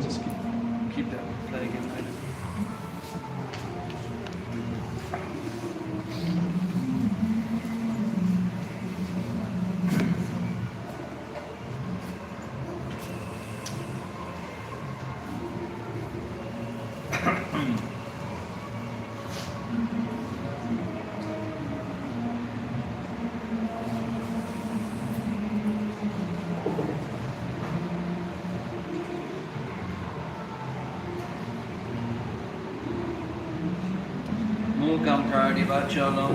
Just keep that. that again later. Mukam Pradivachalom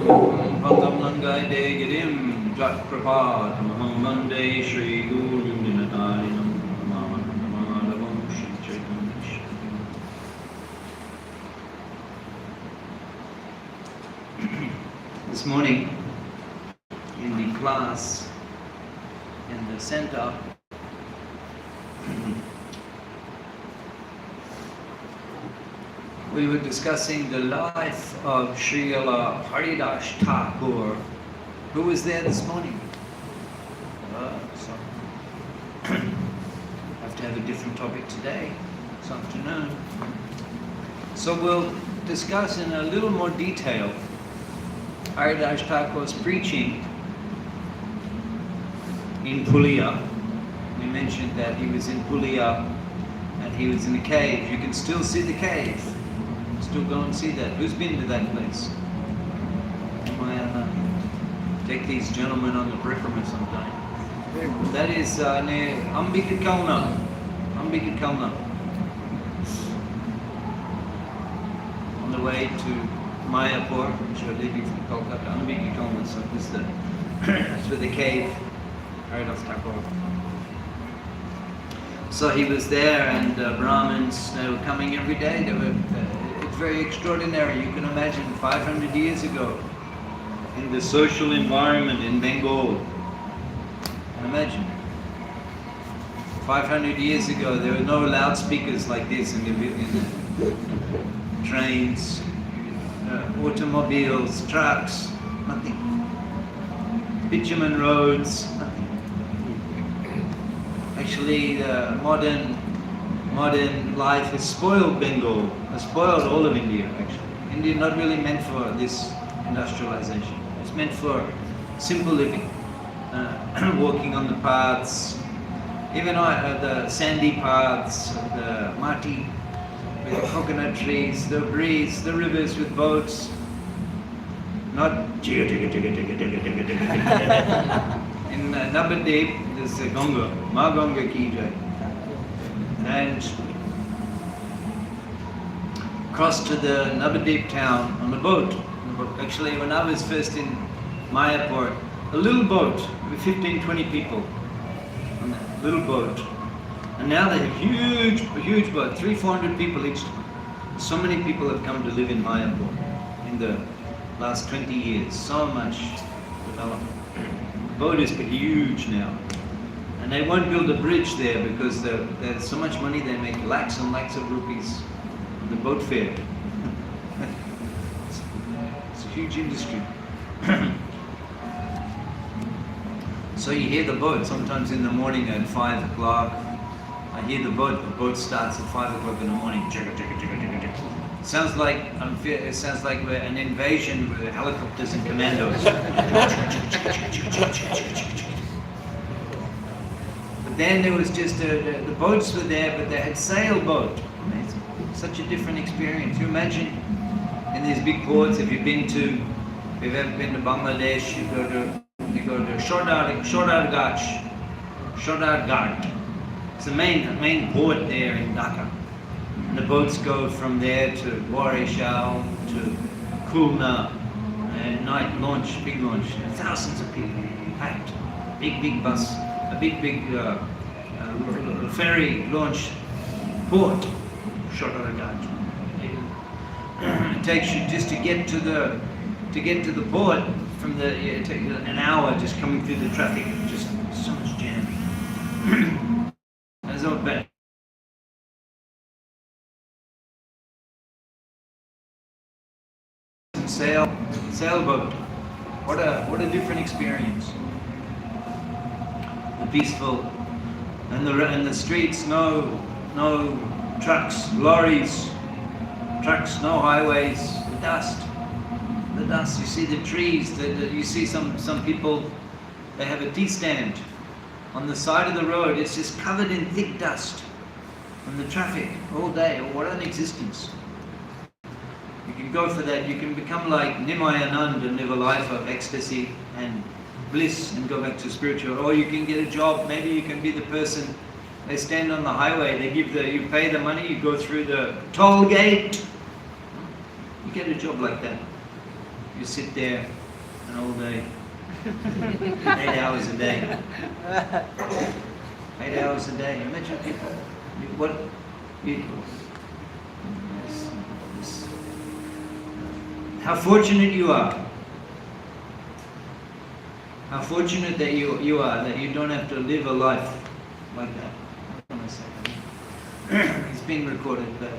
Bhaktam Langai Degirim Jat Prabhat Mahamande Shri Guru Dinatarinam Namadavam Shri Chaitanya. This morning in the class in the center, we were discussing the life of Srila Haridas Thakur. Who was there this morning? So have to have a different topic today, this afternoon. So we'll discuss in a little more detail Haridas Thakur's preaching in Pulia. We mentioned that he was in Pulia and he was in a cave. You can still see the cave. Still go and see that. Who's been to that place? Take these gentlemen on the perimeter sometime. That is near Ambikakalna. On the way to Mayapur, which are leaving from Kolkata. Ambikakalna. So this is that's where the cave, Haridas Thakur. So he was there, and Brahmins, they were coming every day. They were. It's very extraordinary. You can imagine 500 years ago in the social environment in Bengal. Imagine 500 years ago there were no loudspeakers like this in the trains, automobiles, trucks, nothing. Bitumen roads, nothing. Actually, modern life has spoiled Bengal, has spoiled all of India actually. India is not really meant for this industrialization. It's meant for simple living, walking on the paths, even the sandy paths, the mati with coconut trees, the breeze, the rivers with boats, not in Navadip there's a Ganga, Ma Ganga ki jai. And crossed to the Navadip town on a boat. Actually, when I was first in Mayapur, a little boat with 15-20 people on that little boat. And now they have a huge boat, 300-400 people each. So many people have come to live in Mayapur in the last 20 years. So much development. The boat is huge now. And they won't build a bridge there because there's so much money they make, lakhs and lakhs of rupees on the boat fare. It's a huge industry. So you hear the boat sometimes in the morning at 5 o'clock. I hear the boat starts at 5 o'clock in the morning. It sounds like we're an invasion with helicopters and commandos. Then there was just the boats were there, but they had sailboat. Amazing. Such a different experience. You imagine in these big ports. If you've ever been to Bangladesh, you go to Shodar Ghat. It's the main port there in Dhaka. And the boats go from there to Warishal to Khulna, and night launch, big launch, thousands of people packed, big bus. A big ferry launch port, Shodaragaj. It takes you just to get to the port from it takes an hour just coming through the traffic. Just so much jam. That's not bad. Sailboat. What a different experience. Peaceful, and the streets, no trucks, lorries, trucks, no highways, the dust. The dust, you see the trees, you see some people, they have a tea stand on the side of the road, it's just covered in thick dust from the traffic all day. What an existence. You can go for that, you can become like Nimai Anand and live a life of ecstasy and bliss and go back to spiritual, or you can get a job, maybe you can be the person, they stand on the highway, you pay the money, you go through the toll gate, you get a job like that. You sit there an all day, 8 hours a day. 8 hours a day. Imagine people. How fortunate you are. How fortunate that you are, that you don't have to live a life like that. I don't want to say that. It's being recorded, but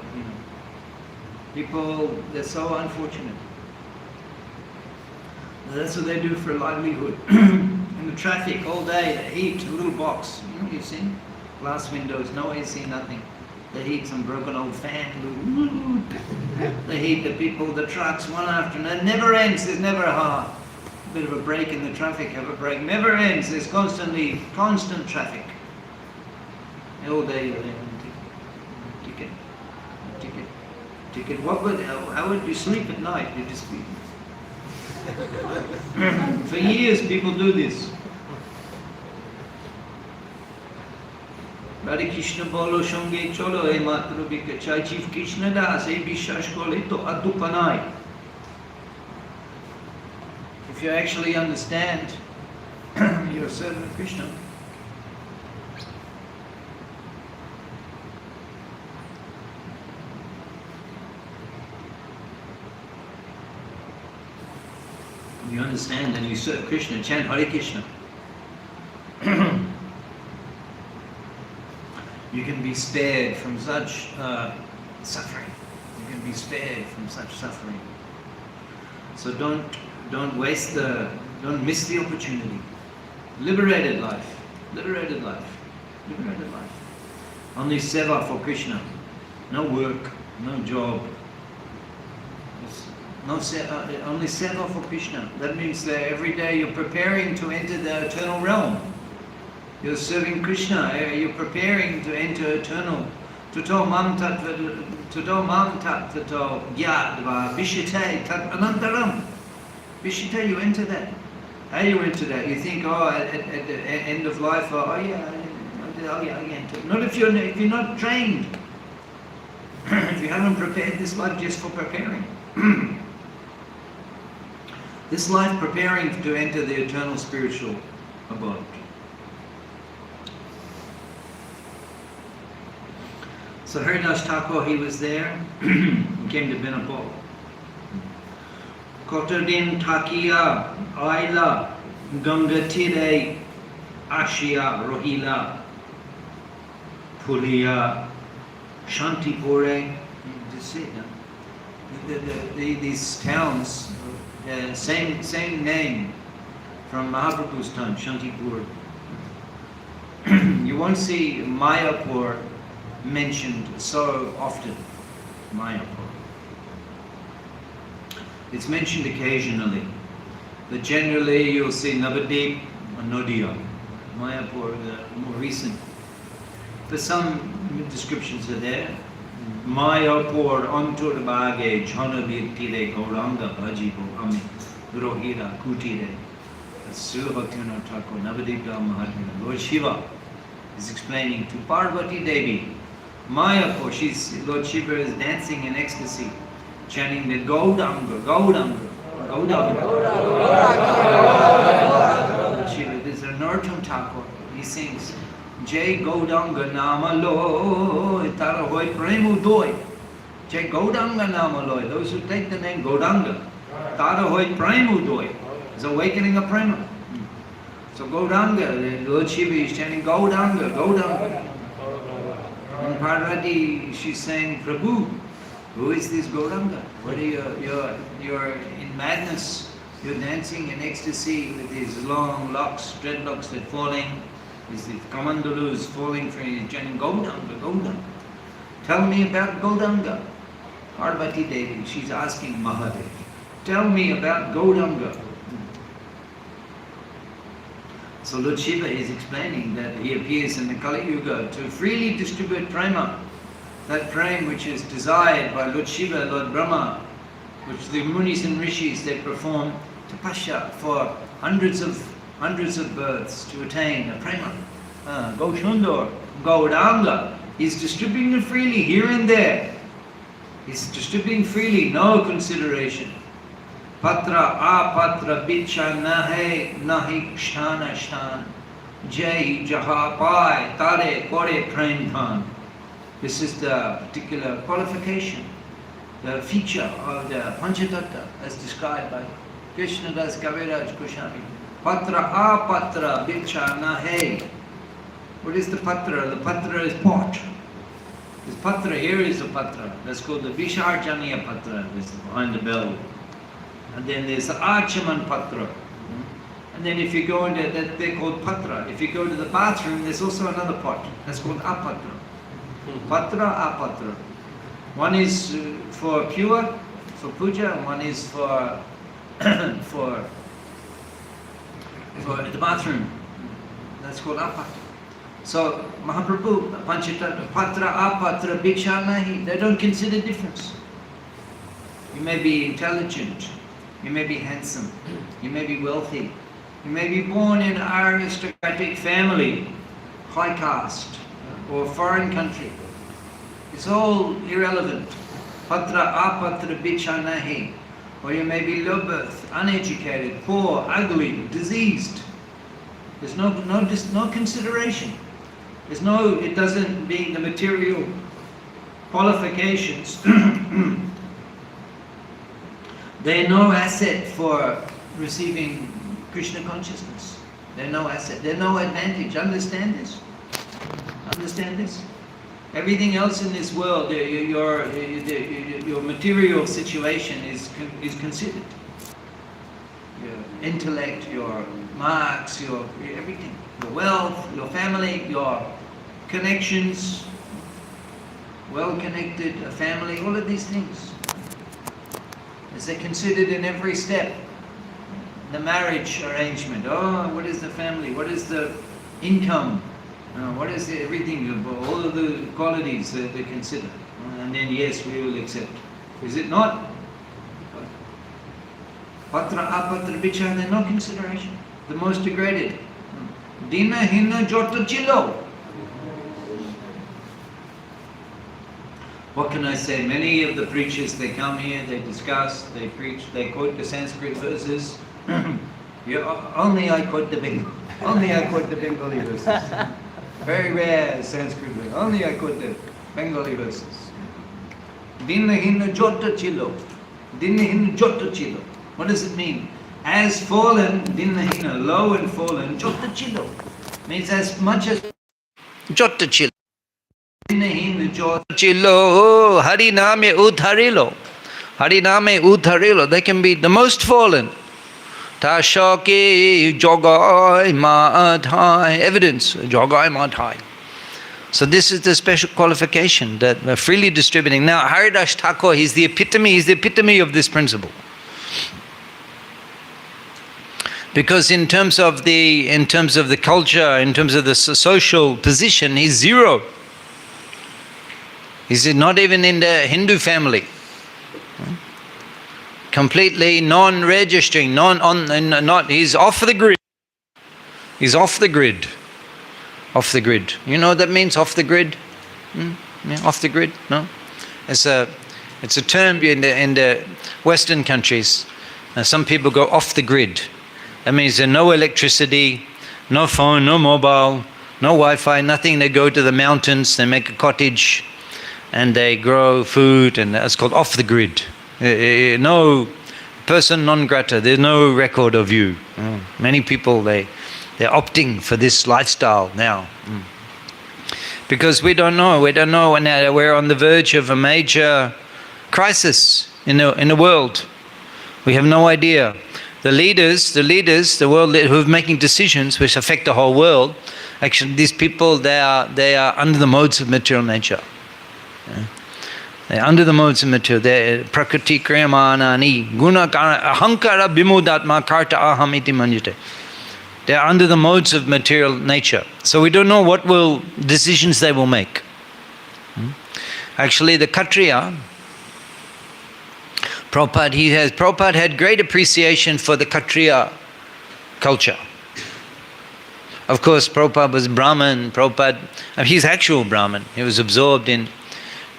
people, they're so unfortunate. That's what they do for a livelihood. In the traffic all day, the heat, a little box. You've seen? Glass windows, no AC, nothing. The heat, some broken old fan. The heat, the people, the trucks, one after another. It never ends. There's never a bit of a break in the traffic, have a break. Never ends. There's constant traffic. All day, ticket. How would you sleep at night? You just be... For years people do this. Radha Krishna bolo shonge cholo ei matro bikachai Chief Krishna das ei bishash kole to adupanai. If you actually understand you're a servant of Krishna, you understand and you serve Krishna, chant Hare Krishna. You can be spared from such suffering. You can be spared from such suffering. So don't miss the opportunity. Liberated life. Only seva for Krishna. No work, no job. Only seva for Krishna. That means that every day you're preparing to enter the eternal realm. You're serving Krishna. You're preparing to enter eternal. Tato mam tat tato gyadva vishite tat anantaram. Vishite, you enter that. How do you enter that? You think, at the end of life, I enter. Not if you're not trained. If you haven't prepared this life just for preparing. This life preparing to enter the eternal spiritual abode. So Haridas Thakur, he was there, he came to Benapol. Kotodin Takia, Aila, Gangatire, Ashia, Rohila, Pulia, Shantipure. These towns, same name from Mahaprabhu's time, Shantipur. You won't see Mayapur mentioned so often. Mayapur. It's mentioned occasionally, but generally you'll see Navadip and Nodia. Mayapur, the more recent. But some descriptions are there. Mayapur antur bage chanabirtire gauranga bhajibo ami rohira kutire. That's Srila Bhaktivinoda Thakur, Navadip Mahatma. Lord Shiva is explaining to Parvati Devi. Mayapur, Lord Shiva is dancing in ecstasy, chanting the Gaudanga. Lord Shiva, this is Narottam Thakur. He sings, Jai Gaudanga Nama Loy, Tara Hoy Premu Doi. Jai Gaudanga Nama Loy, those who take the name Gaudanga. Tara Hoy Premu Doi, is awakening of Prema. So Gaudanga, Lord Shiva is chanting Gaudanga. And Parvati, she's saying, Prabhu, who is this Gauranga? What are you're in madness. You're dancing in ecstasy with these long locks, dreadlocks that falling, these kamandalus falling from you, chanting Gauranga. Tell me about Gauranga. Parvati Devi, she's asking Mahadev, tell me about Gauranga. So Lord Shiva is explaining that he appears in the Kali Yuga to freely distribute prema, that prema which is desired by Lord Shiva, Lord Brahma, which the Munis and Rishis, they perform tapasya for hundreds of births to attain a prema. Gauranga, Gauranga, he's distributing it freely here and there. He's distributing freely, no consideration. Patra apatra bicha nahe nahi shana shan jai jaha pai tare kore prem dhan. This is the particular qualification, the feature of the Panchatattva as described by Krishna Das Kaviraj Goswami. Patra apatra bicha nahe. What is the patra? The patra is pot. This patra here is the patra. That's called the Visharjaniya patra. This is behind the bell. And then there's the Archaman patra. And then if you go into that, they're called patra. If you go to the bathroom, there's also another pot. That's called apatra. Patra, apatra. One is for pure, for puja, and one is for for the bathroom. That's called apatra. So Mahaprabhu, Panchatattva, patra, apatra, bhiksha nahi, they don't consider difference. You may be intelligent, you may be handsome, you may be wealthy, you may be born in an aristocratic family, high caste, or foreign country. It's all irrelevant. Patra, apatra, bhiksha nahi. Or you may be low birth, uneducated, poor, ugly, diseased. There's no consideration. It doesn't mean the material qualifications. They're no asset for receiving Krishna consciousness. They're no asset. They're no advantage. Understand this. Understand this. Everything else in this world, your material situation is considered. Your intellect, your marks, your everything. Your wealth, your family, your connections, well-connected family, all of these things. As they're considered in every step. The marriage arrangement, what is the family, what is the income, what is everything, all of the qualities that they consider. And then yes, we will accept. Is it not? Patra, apatra, bhiksha, they're no consideration. The most degraded. Dina hina jota chilo. What can I say? Many of the preachers, they come here, they discuss, they preach, they quote the Sanskrit verses. Only I quote the Bengali verses. Very rare Sanskrit verses. Only I quote the Bengali verses. Dina hina jota chilo. Dina hina jota chilo. What does it mean? As fallen, dinna hina, low and fallen, jota chilo. Means as much as jota chilo. Dinna hina jota chilo, hariname udharilo. Hariname udharilo. They can be the most fallen. Tashaki jogai madhai. Evidence, jogai madhai. So this is the special qualification that we're freely distributing. Now Haridas Thakur, he's the epitome of this principle. Because in terms of the culture, in terms of the social position, he's zero. He's not even in the Hindu family. Completely non-registering, he's off the grid. He's off the grid. Off the grid. You know what that means, off the grid? Yeah, off the grid? No? It's a term in the Western countries. Some people go off the grid. That means there's no electricity, no phone, no mobile, no Wi-Fi, nothing. They go to the mountains, they make a cottage, and they grow food, and it's called off the grid. No person non grata, there's no record of you. Many people, they're opting for this lifestyle now. Because we don't know, and we're on the verge of a major crisis in the world. We have no idea. The leaders, the world who are making decisions which affect the whole world, actually these people, they are under the modes of material nature. They're under the modes of material. They're prakriti kriyamanani guna ahankara bimudatma karta aham iti manjate. They're under the modes of material nature. So we don't know what decisions they will make. Actually, the Kshatriya, Prabhupada had great appreciation for the Kshatriya culture. Of course, Prabhupada was Brahmin. He's actual Brahmin. He was absorbed in.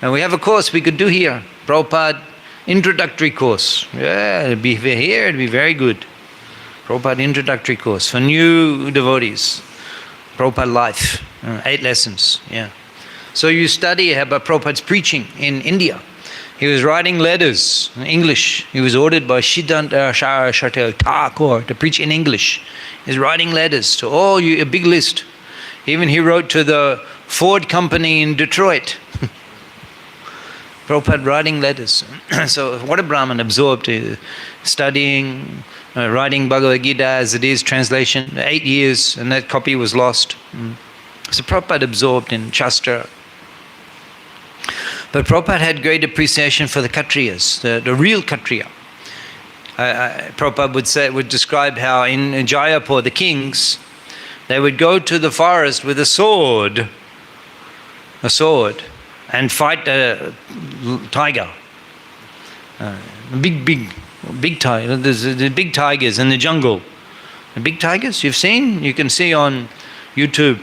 And we have a course we could do here. Prabhupada introductory course. Yeah, it'd be here, it'd be very good. Prabhupada introductory course for new devotees. Prabhupada life, 8 lessons. Yeah. So you study about Prabhupada's preaching in India. He was writing letters in English. He was ordered by Siddhanta Saraswati Thakur to preach in English. He's writing letters to all you, a big list. Even he wrote to the Ford company in Detroit. Prabhupada writing letters. So what a Brahmin, absorbed, studying, writing Bhagavad Gita as it is, translation, 8 years, and that copy was lost. So Prabhupada absorbed in Shastra. But Prabhupada had great appreciation for the Kshatriyas, the real Kshatriya. Prabhupada would describe how in Jayapur, the kings, they would go to the forest with a sword, and fight a tiger. Big tiger. There's the big tigers in the jungle. The big tigers you've seen? You can see on YouTube.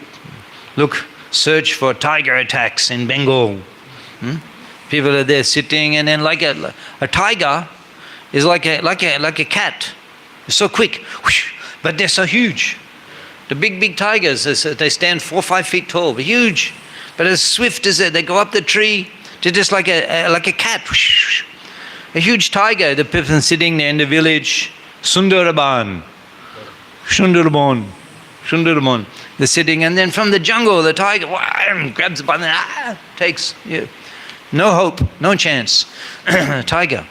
Look, search for tiger attacks in Bengal. People are there sitting, and then like a tiger is like a cat. It's so quick, whoosh, but they're so huge. The big tigers, they stand 4 or 5 feet tall, but huge. But as swift as they go up the tree, they're just like a cat. Whoosh. A huge tiger. The person sitting there in the village, Sundarban. They're sitting, and then from the jungle, the tiger grabs a button, takes. Yeah. No hope, no chance. Tiger.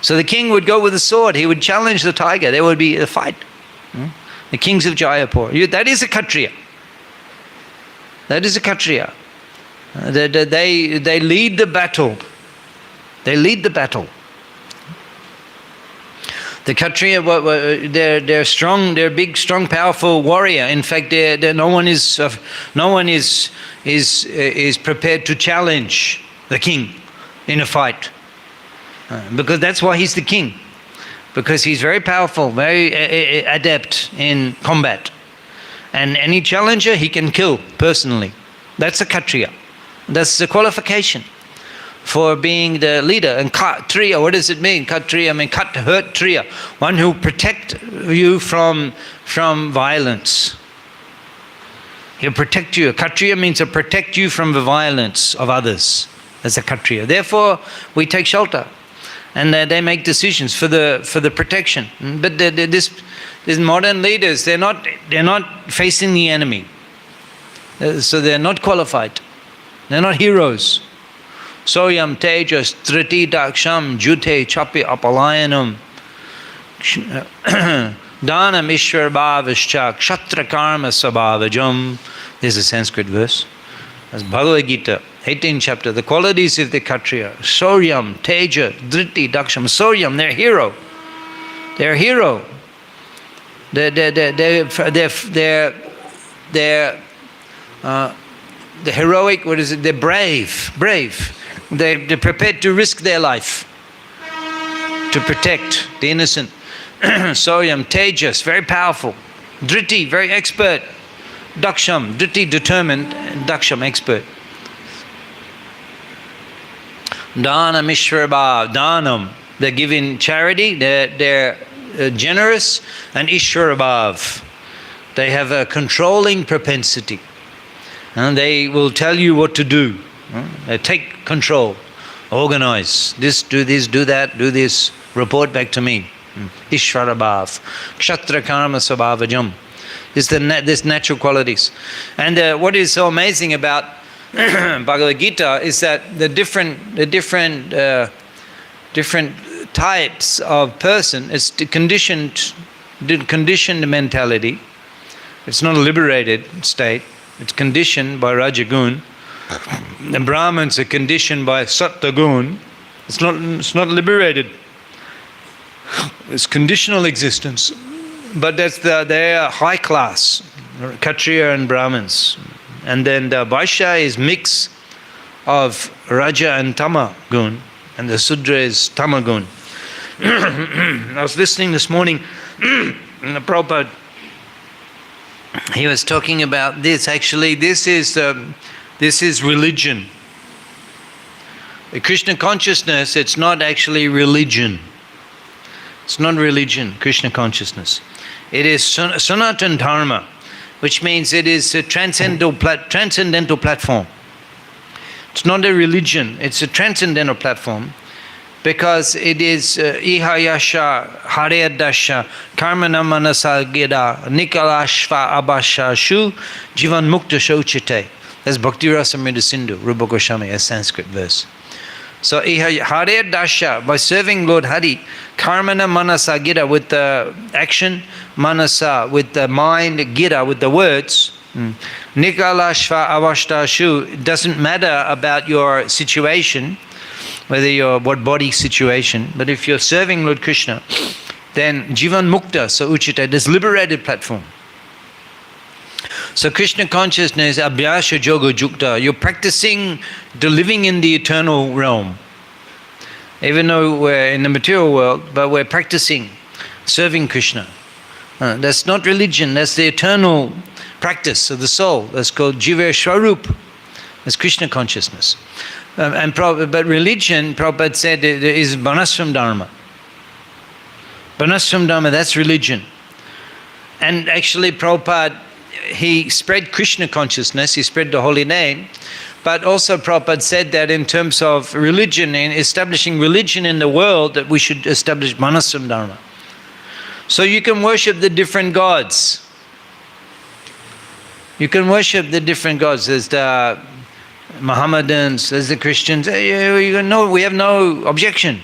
So the king would go with a sword. He would challenge the tiger. There would be a fight. The kings of Jayapur. That is a Kshatriya. That is a Kshatriya. They lead the battle. They lead the battle. The Kshatriya, they're strong. They're big, strong, powerful warrior. In fact, no one is prepared to challenge the king in a fight, because that's why he's the king. Because he's very powerful, very adept in combat, and any challenger he can kill personally. That's a Kshatriya. That's the qualification for being the leader. And Kshatriya, what does it mean? Kshatriya means hurt triya, one who protect you from violence. He'll protect you. Kshatriya means to protect you from the violence of others. That's a Kshatriya. Therefore, we take shelter, and they make decisions for the protection. But these modern leaders, they're not facing the enemy, so they're not qualified. They're not heroes. Soyam tejas triti daksham jute chapi apalayanam danam ishwar bhavascha kshatra karma sabhavajam. There's a Sanskrit verse. That's Bhagavad Gita, 18th chapter. The qualities of the Kshatriya. Soyam, teja, driti, daksham. Soyam, they're hero. They're hero. They're the heroic, what is it? They're brave. They're prepared to risk their life to protect the innocent. Soyam, tejas, very powerful. Driti, very expert. Daksham, driti, determined. Daksham, expert. Danam Ishwarabhav, Danam, they're giving charity, they're generous, and Ishwarabhav, they have a controlling propensity. And they will tell you what to do. They take control, organize, this, do that, do this, report back to me. Ishwarabhav, Kshatra Karma Sabhavajam. This natural qualities. And what is so amazing about Bhagavad Gita is that the different types of person is conditioned mentality. It's not a liberated state. It's conditioned by Rajagun. The Brahmins are conditioned by Sattva-gun. It's not liberated. It's conditional existence. But they are high class, Kshatriya and Brahmins. And then the Vaishya is mix of Raja and Tama gun, and the Sudra is Tama gun. I was listening this morning, and the Prabhupada, he was talking about this. Actually, this is religion. The Krishna consciousness, it's not actually religion. It's not religion, Krishna consciousness. It is Sanatana Dharma, which means it is a transcendental platform. It's not a religion, it's a transcendental platform, because it is ihayasha, haryadasha, karmana manasa gida, nikalashva abasha shu, jivan mukta shochite. That's Bhakti Rasamrita Sindhu, Rupa Goswami, a Sanskrit verse. So, Hare Dasha, by serving Lord Hari, Karmana Manasa Gira, with the action, Manasa, with the mind, Gira, with the words, Nikalashva Avashta Shu, it doesn't matter about your situation, whether you're what body situation, but if you're serving Lord Krishna, then Jivan Mukta, so Uchita, this liberated platform. So Krishna consciousness, Abhyasha Yoga Jukta, you're practicing the living in the eternal realm. Even though we're in the material world, but we're practicing serving Krishna. That's not religion, that's the eternal practice of the soul. That's called Jiva Swarup. That's Krishna consciousness. But religion, Prabhupada said, is Banasram Dharma. Banasram Dharma, that's religion. And actually Prabhupada, he spread Krishna consciousness, he spread the holy name, but also Prabhupada said that in terms of religion, in establishing religion in the world, that we should establish Manasam Dharma. So you can worship the different gods. You can worship the different gods. There's the Mohammedans, there's the Christians. We have no objection.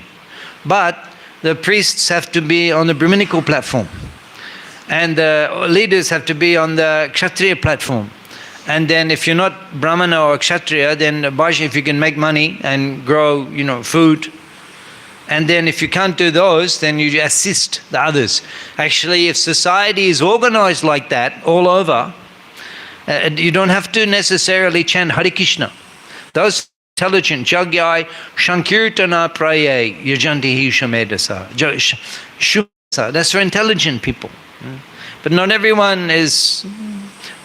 But the priests have to be on the Brahminical platform. And the leaders have to be on the Kshatriya platform. And then if you're not Brahmana or Kshatriya, then if you can make money and grow, food. And then if you can't do those, then you assist the others. Actually, if society is organized like that all over, you don't have to necessarily chant Hare Krishna. Those intelligent, Jagyai, Shankirtana Praye, Yajanti Shamedasa. That's for intelligent people. But not everyone is,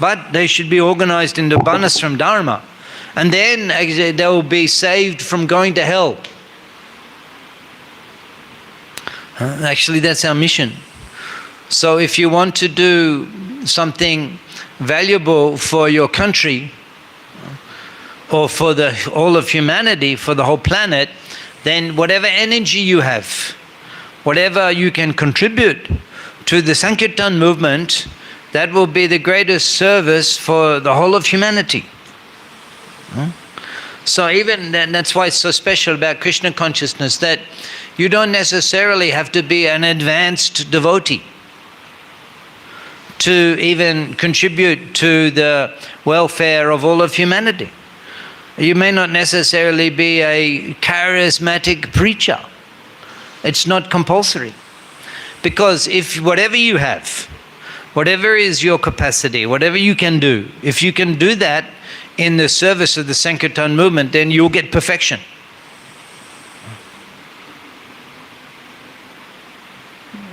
but they should be organized into Banasram Dharma. And then they will be saved from going to hell. Actually, that's our mission. So if you want to do something valuable for your country, or for all of humanity, for the whole planet, then whatever energy you have, whatever you can contribute to the Sankirtan movement, that will be the greatest service for the whole of humanity. So even that's why it's so special about Krishna consciousness, that you don't necessarily have to be an advanced devotee to even contribute to the welfare of all of humanity. You may not necessarily be a charismatic preacher. It's not compulsory. Because if whatever you have, whatever is your capacity, whatever you can do, if you can do that in the service of the Sankirtan movement, then you'll get perfection.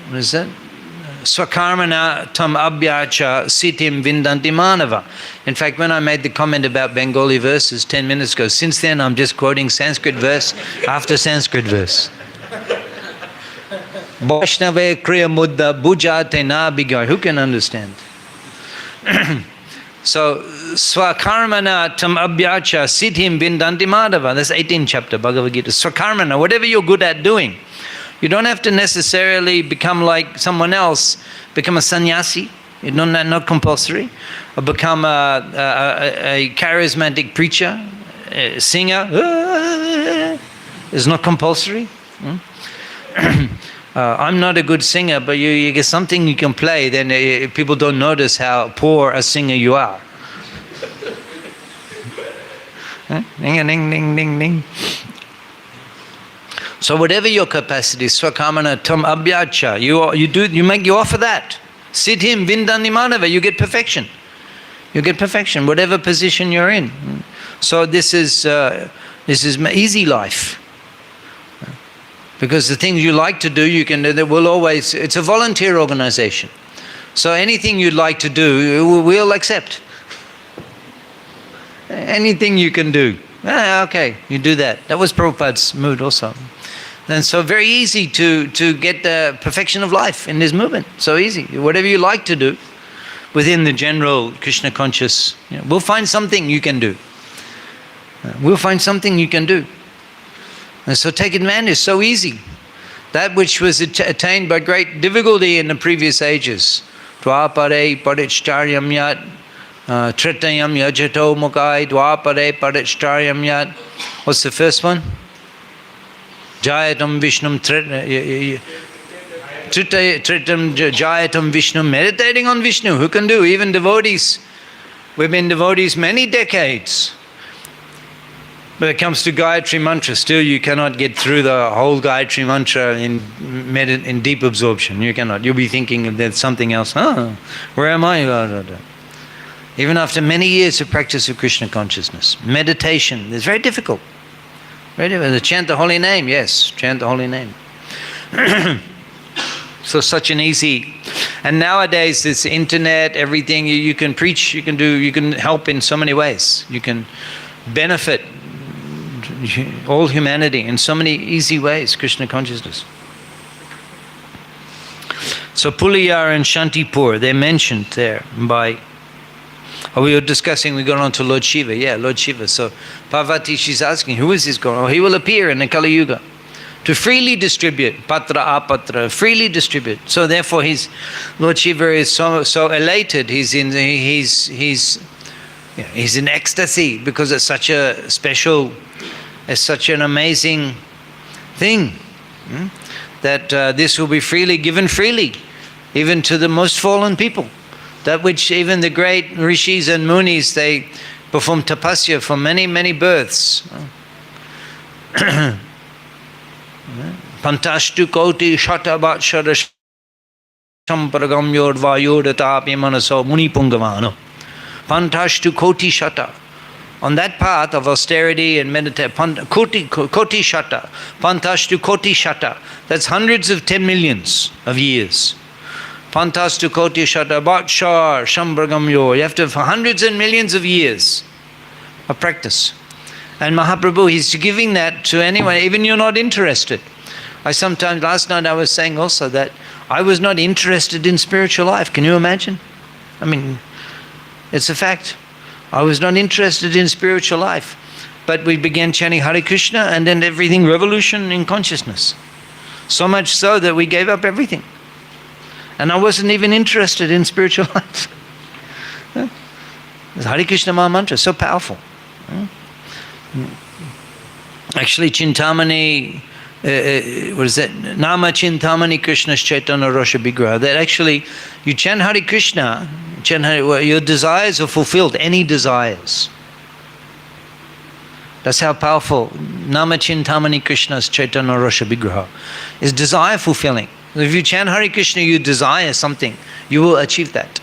What is that? Swakarmana tam abhyacha sitim vindanti manava. In fact, when I made the comment about Bengali verses 10 minutes ago, since then I'm just quoting Sanskrit verse after Sanskrit verse. Vaishnava kriya mudda bhujate na bigar. Who can understand? So, swakarmana tam abhyacha siddhim vindanti madhava. That's 18th chapter, Bhagavad Gita. Swakarmana, whatever you're good at doing. You don't have to necessarily become like someone else, become a sannyasi. You don't, not compulsory. Or become a charismatic preacher, a singer. It's not compulsory. I'm not a good singer, but you get something you can play, then people don't notice how poor a singer you are. Ding, ding, ding, ding, ding. So whatever your capacity, swakamana tam abhyacha, you offer that. Siddhim vindanimanava, you get perfection. You get perfection, whatever position you're in. So this is easy life. Because the things you like to do, you can do. It's a volunteer organization. So anything you'd like to do, we'll accept. Anything you can do. Okay, you do that. That was Prabhupada's mood also. And so very easy to get the perfection of life in this movement. So easy. Whatever you like to do within the general Krishna conscious, we'll find something you can do. We'll find something you can do. And so take advantage, so easy. That which was attained by great difficulty in the previous ages. Dvapare paricharyam yat, tritayam yajato mukai, dvapare paricharyam yat. What's the first one? Jayatam Vishnum Tritam Jayatam Vishnum, meditating on Vishnu. Who can do? Even devotees. We've been devotees many decades. But it comes to Gayatri Mantra, still you cannot get through the whole Gayatri Mantra in deep absorption. You cannot. You'll be thinking there's something else. Where am I? Even after many years of practice of Krishna consciousness. Meditation is very difficult. Chant the holy name, yes, chant the holy name. So such an easy, and nowadays this internet, everything, you can preach, you can do, you can help in so many ways. You can benefit all humanity in so many easy ways, Krishna consciousness. So Puliyar and Shantipur, they're mentioned there by... we were discussing, we got on to Lord Shiva. Yeah, Lord Shiva. So Parvati, she's asking, who is this God? He will appear in the Kali Yuga to freely distribute, patra apatra, freely distribute. So therefore Lord Shiva is so elated, he's in ecstasy because it's such a special, it's such an amazing thing that this will be freely given freely, even to the most fallen people. That which even the great rishis and munis, they perform tapasya for many, many births. Pantashtu koti shata bhatshara sampragamyor vayodatapi manaso muni pungavano. Pantashtu koti shata. On that path of austerity and meditation, koti shata. Pantashtu koti shata. That's hundreds of 10 millions of years. Pantastu koti shata bhatshar sambragamyo. You have to have hundreds and millions of years of practice. And Mahaprabhu, he's giving that to anyone, even you're not interested. Last night I was saying also that I was not interested in spiritual life. Can you imagine? I mean, it's a fact. I was not interested in spiritual life. But we began chanting Hare Krishna and then everything, revolution in consciousness. So much so that we gave up everything. And I wasn't even interested in spiritual life. Hare Krishna Maha Mantra is so powerful. Actually, Chintamani, what is that? Nama Chintamani Krishna's Chaitanya Rosha Vigraha. That actually, you chant Hare Krishna, your desires are fulfilled, any desires. That's how powerful Nama Chintamani Krishna's Chaitanya Rosha Vigraha is, desire fulfilling. If you chant Hare Krishna, you desire something, you will achieve that.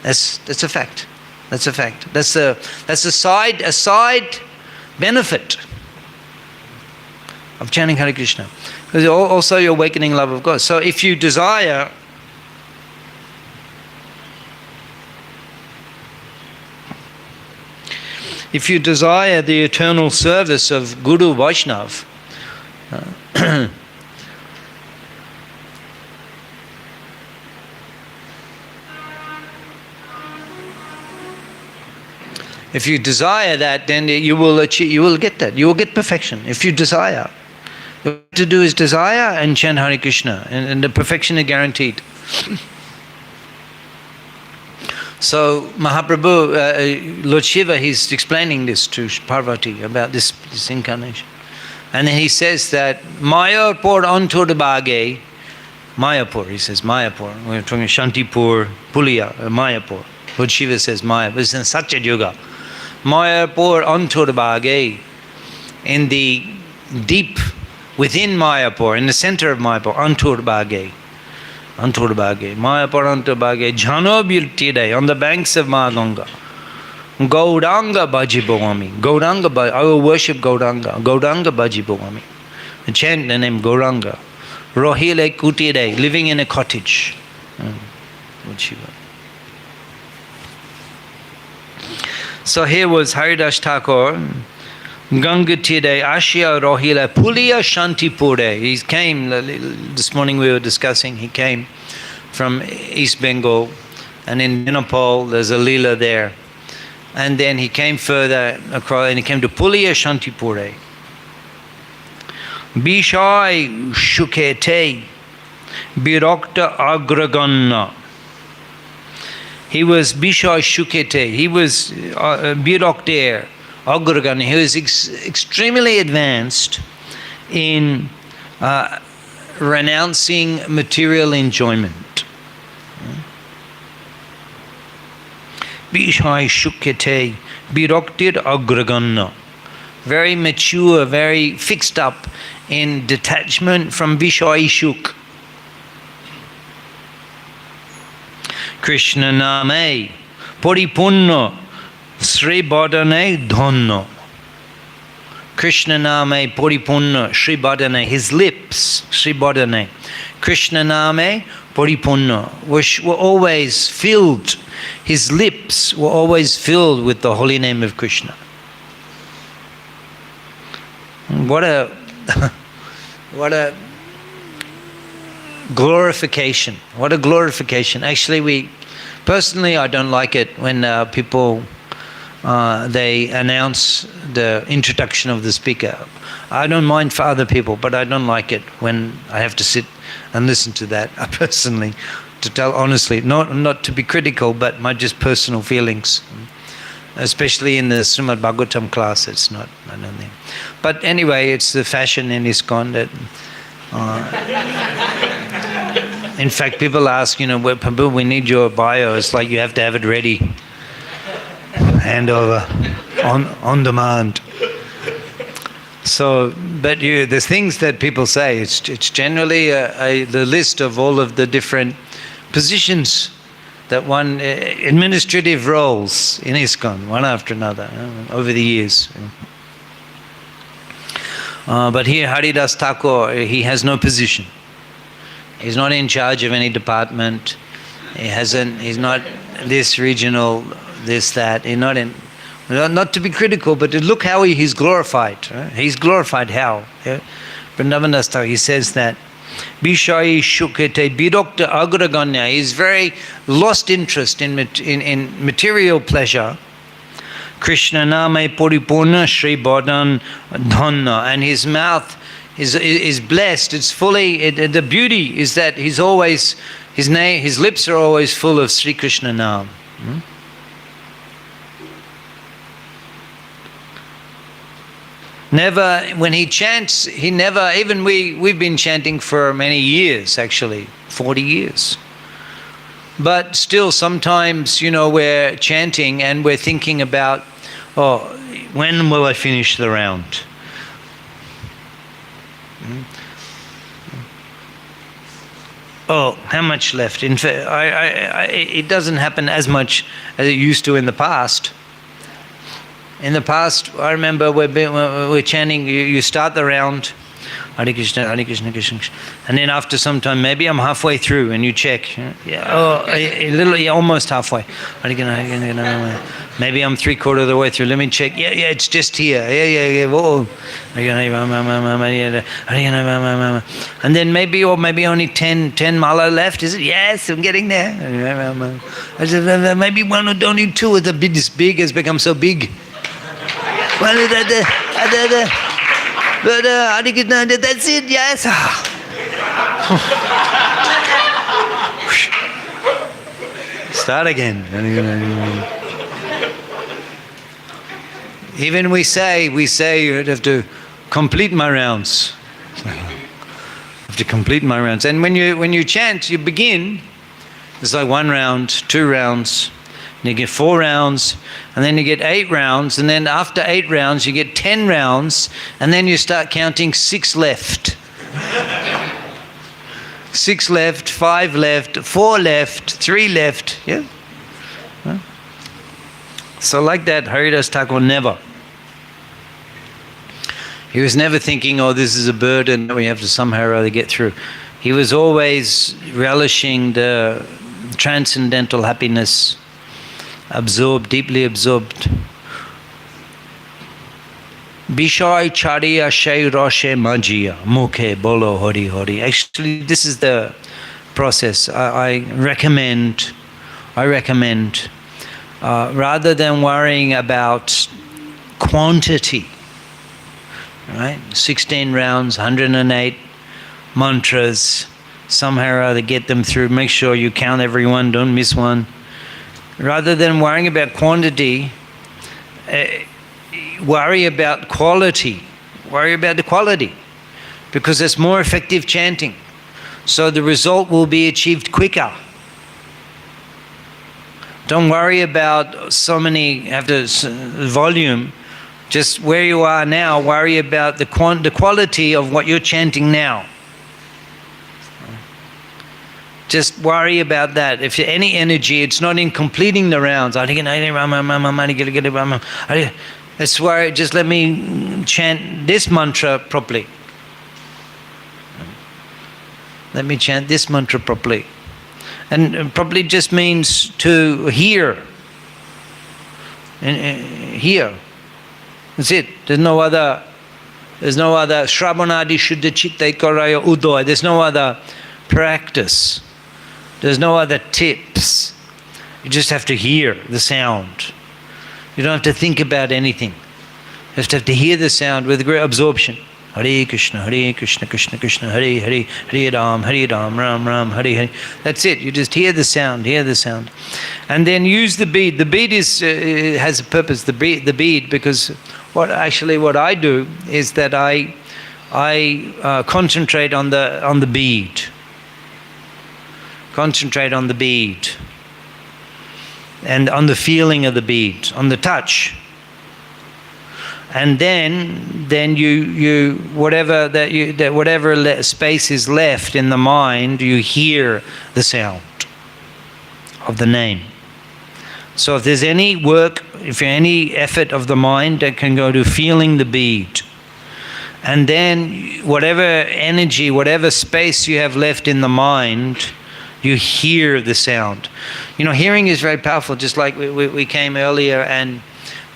That's a fact. That's a fact. That's a side benefit of chanting Hare Krishna. Because also your awakening love of God. So if you desire the eternal service of Guru Vaishnav, if you desire that, then you will get that. You will get perfection. If you desire. What you have to do is desire and chant Hare Krishna, and the perfection is guaranteed. So Mahaprabhu, Lord Shiva, he's explaining this to Parvati about this incarnation. And then he says that Mayapur Anturdabhage, Mayapur, he says Mayapur. We're talking Shantipur, Puliya, Mayapur. Lord Shiva says Mayapur. It's in Satya Yuga. Mayapur Anturbhage, in the deep within Mayapur, in the center of Mayapur, Anturbhage. Mayapur Anturbhage, Jhanobirtide, on the banks of Maganga. Gauranga Bhajibogami. I will worship Gauranga. Gauranga Bhajibogami. And chant the name Gauranga. Rohile Kutire, living in a cottage. So here was Haridas Thakur, Gangatide, Ashya Rohila, Pulia Shantipure. He came, this morning we were discussing, he came from East Bengal, and in Nepal there's a Leela there. And then he came further across, and he came to Pulia Shantipure. Bishai Shukete, Birokta Agraganna. He was Bishai Shukete, he was Birokter Agraganna. He was extremely advanced in renouncing material enjoyment. Bishai Shukete, Biroktir Agraganna. Very mature, very fixed up in detachment from Vishai Shuk. Krishna Name, Paripunna, Sri Badane Dhanna. Krishna Name, Paripunna, Sri Badane, his lips, Sri Badane. Krishna Name, Paripunna, were always filled, his lips were always filled with the holy name of Krishna. What a glorification. What a glorification. Actually, personally, I don't like it when people, they announce the introduction of the speaker. I don't mind for other people, but I don't like it when I have to sit and listen to that, personally, to tell honestly, not to be critical, but my just personal feelings. Especially in the Srimad Bhagavatam class, it's not, I don't think. But anyway, it's the fashion in ISKCON that, in fact, people ask, Prabhu, we need your bio. It's like you have to have it ready. Hand over, on demand. So, but there's things that people say. It's generally the list of all of the different positions that one, administrative roles in ISKCON, one after another, over the years. But here, Haridas Thakur, he has no position. He's not in charge of any department. He's not this regional, this, that. He's not in, not to be critical, but to look how he's glorified. Right? He's glorified how? Yeah? Vrindavan Thakur, he says that Bishai Shukete Bidokta Agraganya, he's very lost interest in material pleasure. Krishna Name Puripurna Sri Bodhan Dhanna, and his mouth is blessed. It's fully, the beauty is that he's always, his lips are always full of Sri Krishna Nam. Never, when he chants, he never, even we've been chanting for many years, actually, 40 years. But still, sometimes, we're chanting and we're thinking about, when will I finish the round? How much left? In fact, it doesn't happen as much as it used to in the past. In the past, I remember we're chanting, you start the round, Hare Krishna, Krishna Krishna. And then after some time, maybe I'm halfway through and you check. Almost halfway. Maybe I'm 3/4 of the way through. Let me check. Yeah, it's just here. Whoa. And then maybe only 10 mala left. Is it? Yes, I'm getting there. Maybe only 2 of the this big has become so big. Well, that's it, yes. Start again. Even we say you have to complete my rounds. Have to complete my rounds. And when you chant, you begin. It's like 1 round, 2 rounds, You get 4 rounds, and then you get 8 rounds, and then after 8 rounds you get 10 rounds, and then you start counting 6 left. 6 left, 5 left, 4 left, 3 left. Yeah. So like that, Haridas Thakur never. He was never thinking, oh, this is a burden that we have to somehow or other get through. He was always relishing the transcendental happiness, absorbed, deeply absorbed. Bishai chariya shay roshe majia mukhe bolo hori hori. Actually, this is the process. I recommend, rather than worrying about quantity, right? 16 rounds, 108 mantras, somehow or other get them through. Make sure you count everyone, don't miss one. Rather than worrying about quantity, worry about quality. Worry about the quality, because it's more effective chanting. So the result will be achieved quicker. Don't worry about so many, after volume. Just where you are now, worry about the quality of what you're chanting now. Just worry about that. If any energy, it's not in completing the rounds. That's why just let me chant this mantra properly. Let me chant this mantra properly. And properly just means to hear. Hear. That's it. There's no other Shravanadi Shuddha Chitta Karaya Udoy. There's no other practice. There's no other tips. You just have to hear the sound. You don't have to think about anything. You just have to hear the sound with great absorption. Hare Krishna, Krishna Krishna, Hare Hare, Hare Ram, Ram Ram, Hare Hare. That's it. You just hear the sound, and then use the bead. The bead has a purpose. The bead, because what I do is that I concentrate on the bead. Concentrate on the bead, and on the feeling of the bead, on the touch. And then you whatever space is left in the mind, you hear the sound of the name. So if there's any work, if any effort of the mind, that can go to feeling the bead. And then whatever energy, whatever space you have left in the mind, you hear the sound. Hearing is very powerful. Just like we came earlier and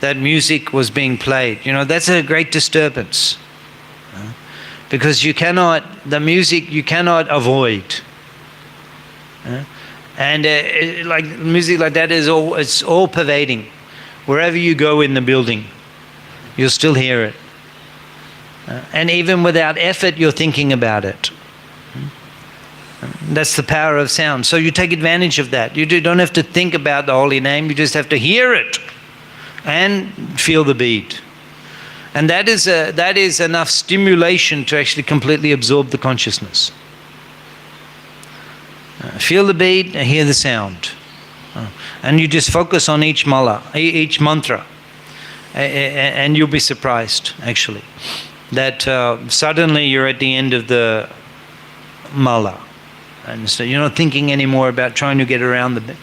that music was being played. That's a great disturbance. Because you cannot avoid. And like music like that it's all pervading. Wherever you go in the building, you'll still hear it. And even without effort, you're thinking about it. That's the power of sound. So you take advantage of that. You don't have to think about the holy name. You just have to hear it and feel the beat. And that is enough stimulation to actually completely absorb the consciousness. Feel the beat and hear the sound. And you just focus on each mala, each mantra. And you'll be surprised, actually, that suddenly you're at the end of the mala. And so you're not thinking anymore about trying to get around the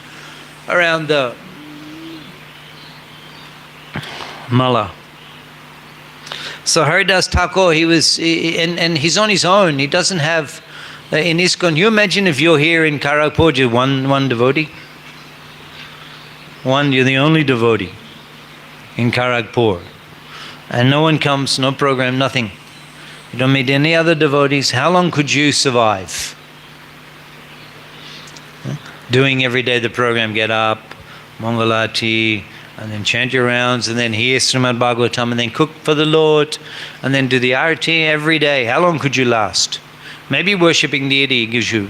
mala. So Haridas Thakur, and he's on his own. He doesn't have, in ISKCON, you imagine if you're here in Kharagpur, you're one devotee? You're the only devotee in Kharagpur. And no one comes, no program, nothing. You don't meet any other devotees. How long could you survive? Doing every day the program, get up, Mangalati, and then chant your rounds, and then hear Srimad Bhagavatam, and then cook for the Lord, and then do the arati every day. How long could you last? Maybe worshipping deity gives you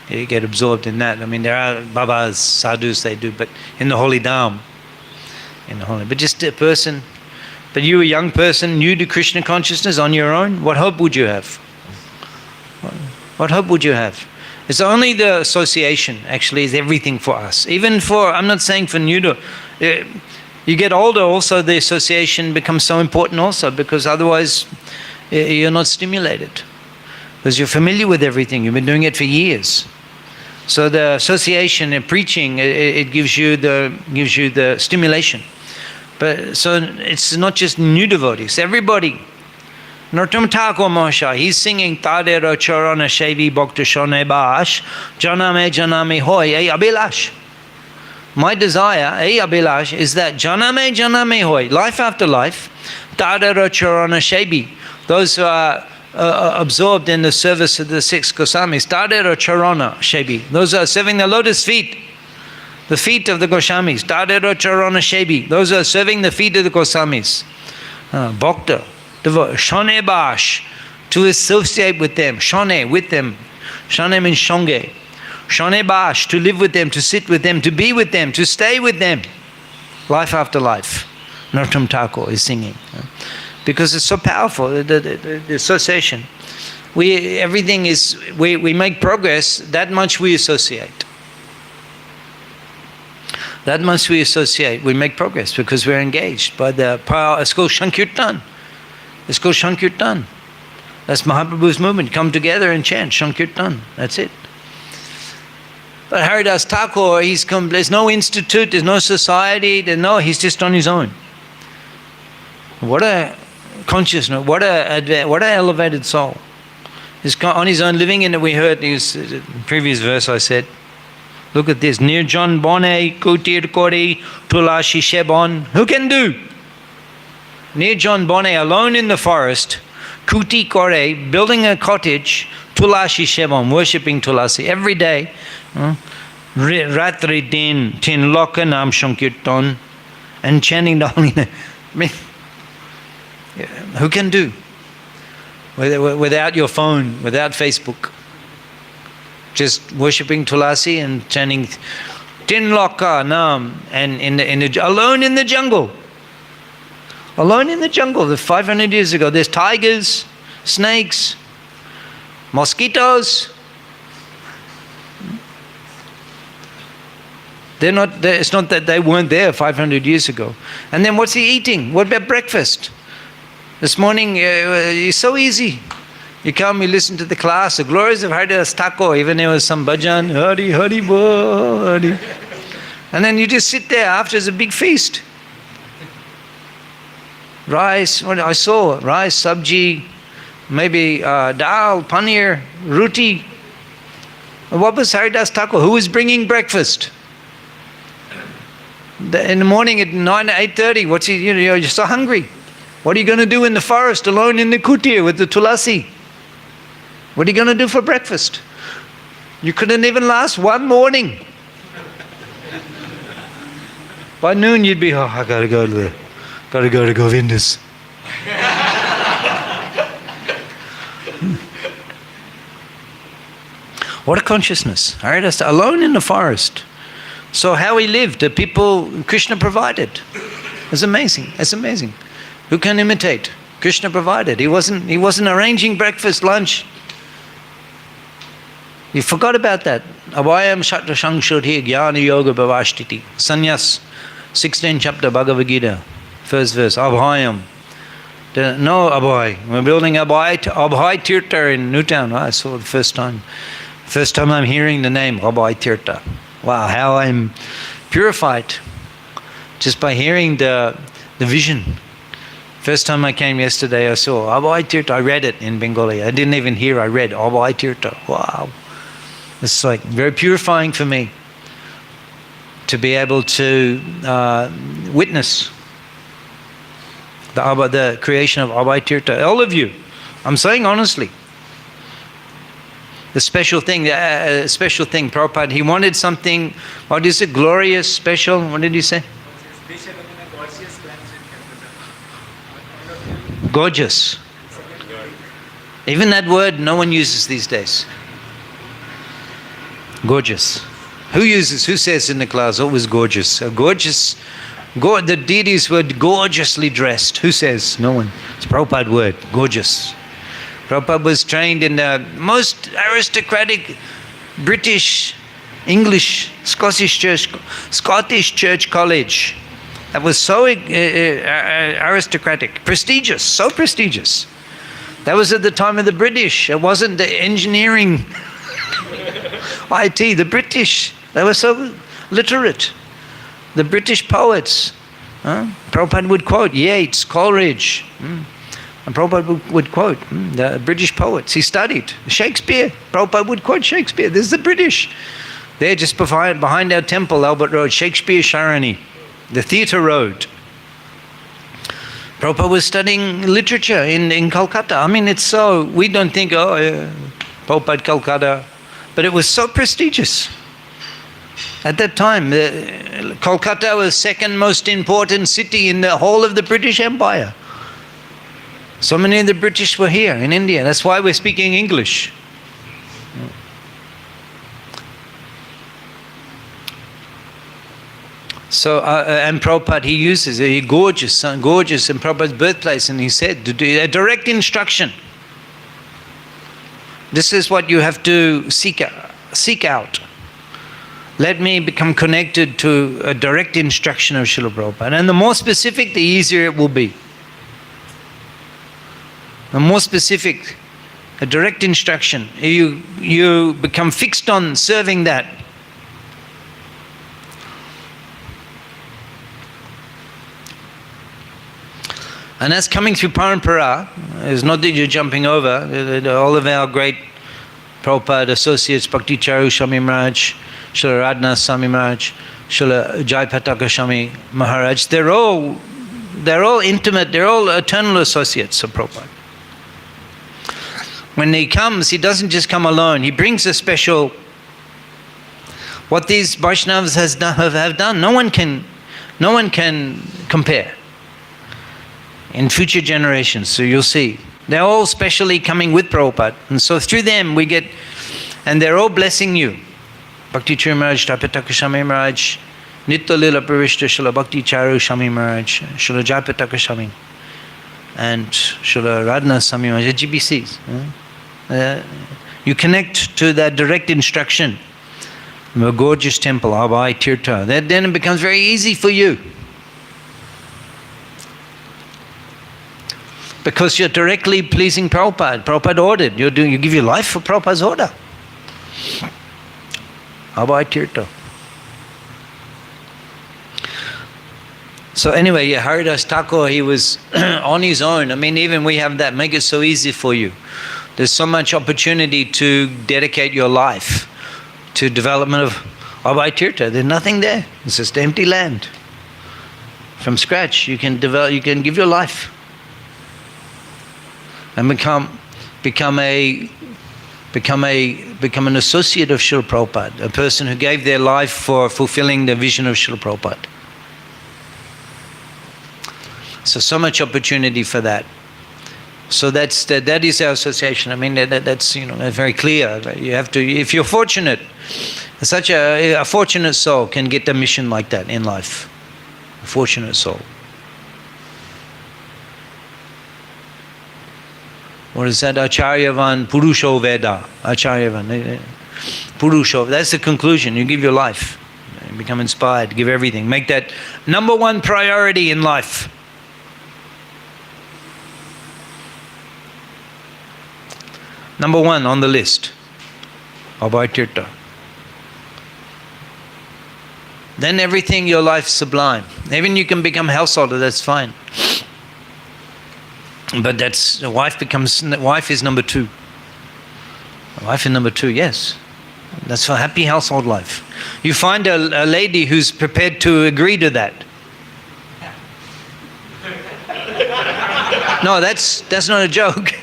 you get absorbed in that. I mean, there are babas, sadhus, they do, but in the holy dham, but just a person, but you a young person, new to Krishna consciousness on your own, what hope would you have? What hope would you have? It's only the association actually is everything for us. Even for, I'm not saying for new, you get older also the association becomes so important also, because otherwise you're not stimulated. Because you're familiar with everything, you've been doing it for years. So the association and preaching, it gives you the stimulation. But so it's not just new devotees, everybody. Narottam Thakur Mahasaya, he's singing Tadera Charana Shevi Bhakta Shone Bash, Janame Janame Hoy, Ei Abhilash. My desire, Ei Abhilash, is that Janame Janame Hoy, life after life, Tadera Charana Shevi, those who are absorbed in the service of the six Goswamis, Tadera Charana Shevi, those who are serving the lotus feet, the feet of the Goswamis, Tadera Charana Shevi, those who are serving the feet of the Goswamis, Bhakta. Shone Bash, to associate with them, Shone, with them. Shone means Shonge. Shone Bash, to live with them, to sit with them, to be with them, to stay with them. Life after life. Narottam Thakur is singing. Because it's so powerful, the association. We make progress, that much we associate. That much we associate, we make progress because we're engaged by the power. It's called Shankirtan. It's called Shankirtan. That's Mahaprabhu's movement. Come together and chant Shankirtan. That's it. But Haridas Thakur, there's no institute, there's no society, he's just on his own. What a consciousness, what a elevated soul. He's on his own, living in it. We heard the previous verse I said. Look at this. Nirjan Bone Kutir Kori Tulashi Shebon. Who can do? Nirjan Bone, alone in the forest, Kuti Kore, building a cottage, Tulashi Shebon, worshipping Tulasi every day. Ratri Din, Tin Loka Nam Shankirtan, and chanting the holy name. I mean, who can do? Without your phone, without Facebook. Just worshipping Tulasi and chanting Tin Loka Nam, and alone in the jungle. Alone in the jungle, 500 years ago, there's tigers, snakes, mosquitoes. It's not that they weren't there 500 years ago. And then what's he eating? What about breakfast? This morning, it's so easy. You come, you listen to the class, the Glories of Haridas Thakur, even there was some bhajan, Hari Hari Bo, Hari. And then you just sit there after it's a big feast. Rice, what I saw, rice, sabji, maybe dal, paneer, roti. What was Haridas Thakur? Who was bringing breakfast? In the morning at 9, 8:30, you're so hungry. What are you going to do in the forest alone in the kutir with the tulasi? What are you going to do for breakfast? You couldn't even last one morning. By noon you'd be, I gotta go to Govinda's. What a consciousness. Haridas, alone in the forest. So how he lived, the people Krishna provided. It's amazing. It's amazing. Who can imitate? Krishna provided. He wasn't arranging breakfast, lunch. You forgot about that. Abhayam Shatra Shangshodhi Jnana Yoga Bhavashtiti. Sannyas, 16th chapter Bhagavad Gita. First verse, Abhayam. No Abhay. We're building Abhay Tirtha in Newtown. I saw it the first time. First time I'm hearing the name Abhay Tirtha. Wow, how I'm purified just by hearing the vision. First time I came yesterday, I saw Abhay Tirtha. I read it in Bengali. I didn't even hear, I read Abhay Tirtha. Wow. It's like very purifying for me to be able to witness the creation of Abhay Tirtha. All of you, I'm saying honestly. The special thing, Prabhupada, he wanted something, what is it, glorious, special, what did he say? Gorgeous. Even that word no one uses these days. Gorgeous. Who says in the class, always gorgeous? Gorgeous. The deities were gorgeously dressed. Who says? No one. It's a Prabhupada word, gorgeous. Prabhupada was trained in the most aristocratic British, English, Scottish Church College. That was so aristocratic, prestigious, so prestigious. That was at the time of the British. It wasn't the engineering, IT. The British, they were so literate. The British poets. Prabhupada would quote Yeats, Coleridge. And Prabhupada would quote the British poets. He studied Shakespeare. Prabhupada would quote Shakespeare. This is the British. They're just behind our temple, Albert Road, Shakespeare Sharani, the theatre road. Prabhupada was studying literature in Calcutta. I mean, it's so, we don't think, Prabhupada, Calcutta, but it was so prestigious. At that time, Calcutta was the second most important city in the whole of the British Empire. So many of the British were here in India. That's why we're speaking English. So, and Prabhupada, he uses it, gorgeous, in Prabhupada's birthplace, and he said, to do a direct instruction. This is what you have to seek out. Let me become connected to a direct instruction of Srila Prabhupada. And the more specific, the easier it will be. The more specific, a direct instruction. You become fixed on serving that. And that's coming through parampara. It's not that you're jumping over. All of our great Prabhupada associates, Bhakti Charu Swami Maharaj, Srila Radhanath Swami Maharaj, Srila Jayapataka Swami Maharaj, they're all intimate, they're all eternal associates of Prabhupada. When he comes, he doesn't just come alone. He brings a special, what these Vaishnavas have done, no one can compare. In future generations, so you'll see. They're all specially coming with Prabhupada. And so through them we get, and they're all blessing you. Bhakti Charu Maharaj, Jayapataka Swami Maharaj, Nitya Lila Parishta Srila Bhakti Charu Swami Maharaj, Srila Jayapataka Swami, and Srila Radhanath Swami Maharaj, GBCs. You connect to that direct instruction. A gorgeous temple, Abhay Tirtha. Then it becomes very easy for you. Because you're directly pleasing Prabhupada. Prabhupada ordered. You give your life for Prabhupada's order. Abhay Tirtha. So anyway, Haridas Thakur, he was on his own. I mean, even we have that. Make it so easy for you. There's so much opportunity to dedicate your life to development of Abhay Tirtha. There's nothing there. It's just empty land. From scratch, you can give your life. And become an associate of Srila Prabhupada, a person who gave their life for fulfilling the vision of Srila Prabhupada. So much opportunity for that. So that is our association. I mean, that's very clear. You have to, if you're fortunate, such a fortunate soul can get a mission like that in life. A fortunate soul. What is that? Acharyavan Purusho Veda. Acharyavan. Purusho. That's the conclusion. You give your life. You become inspired. Give everything. Make that number one priority in life. Number one on the list. Abhay Tirtha. Then everything, your life sublime. Even you can become householder, that's fine. But wife is number two. Wife is number two, yes. That's for happy household life. You find a lady who's prepared to agree to that. No, that's not a joke.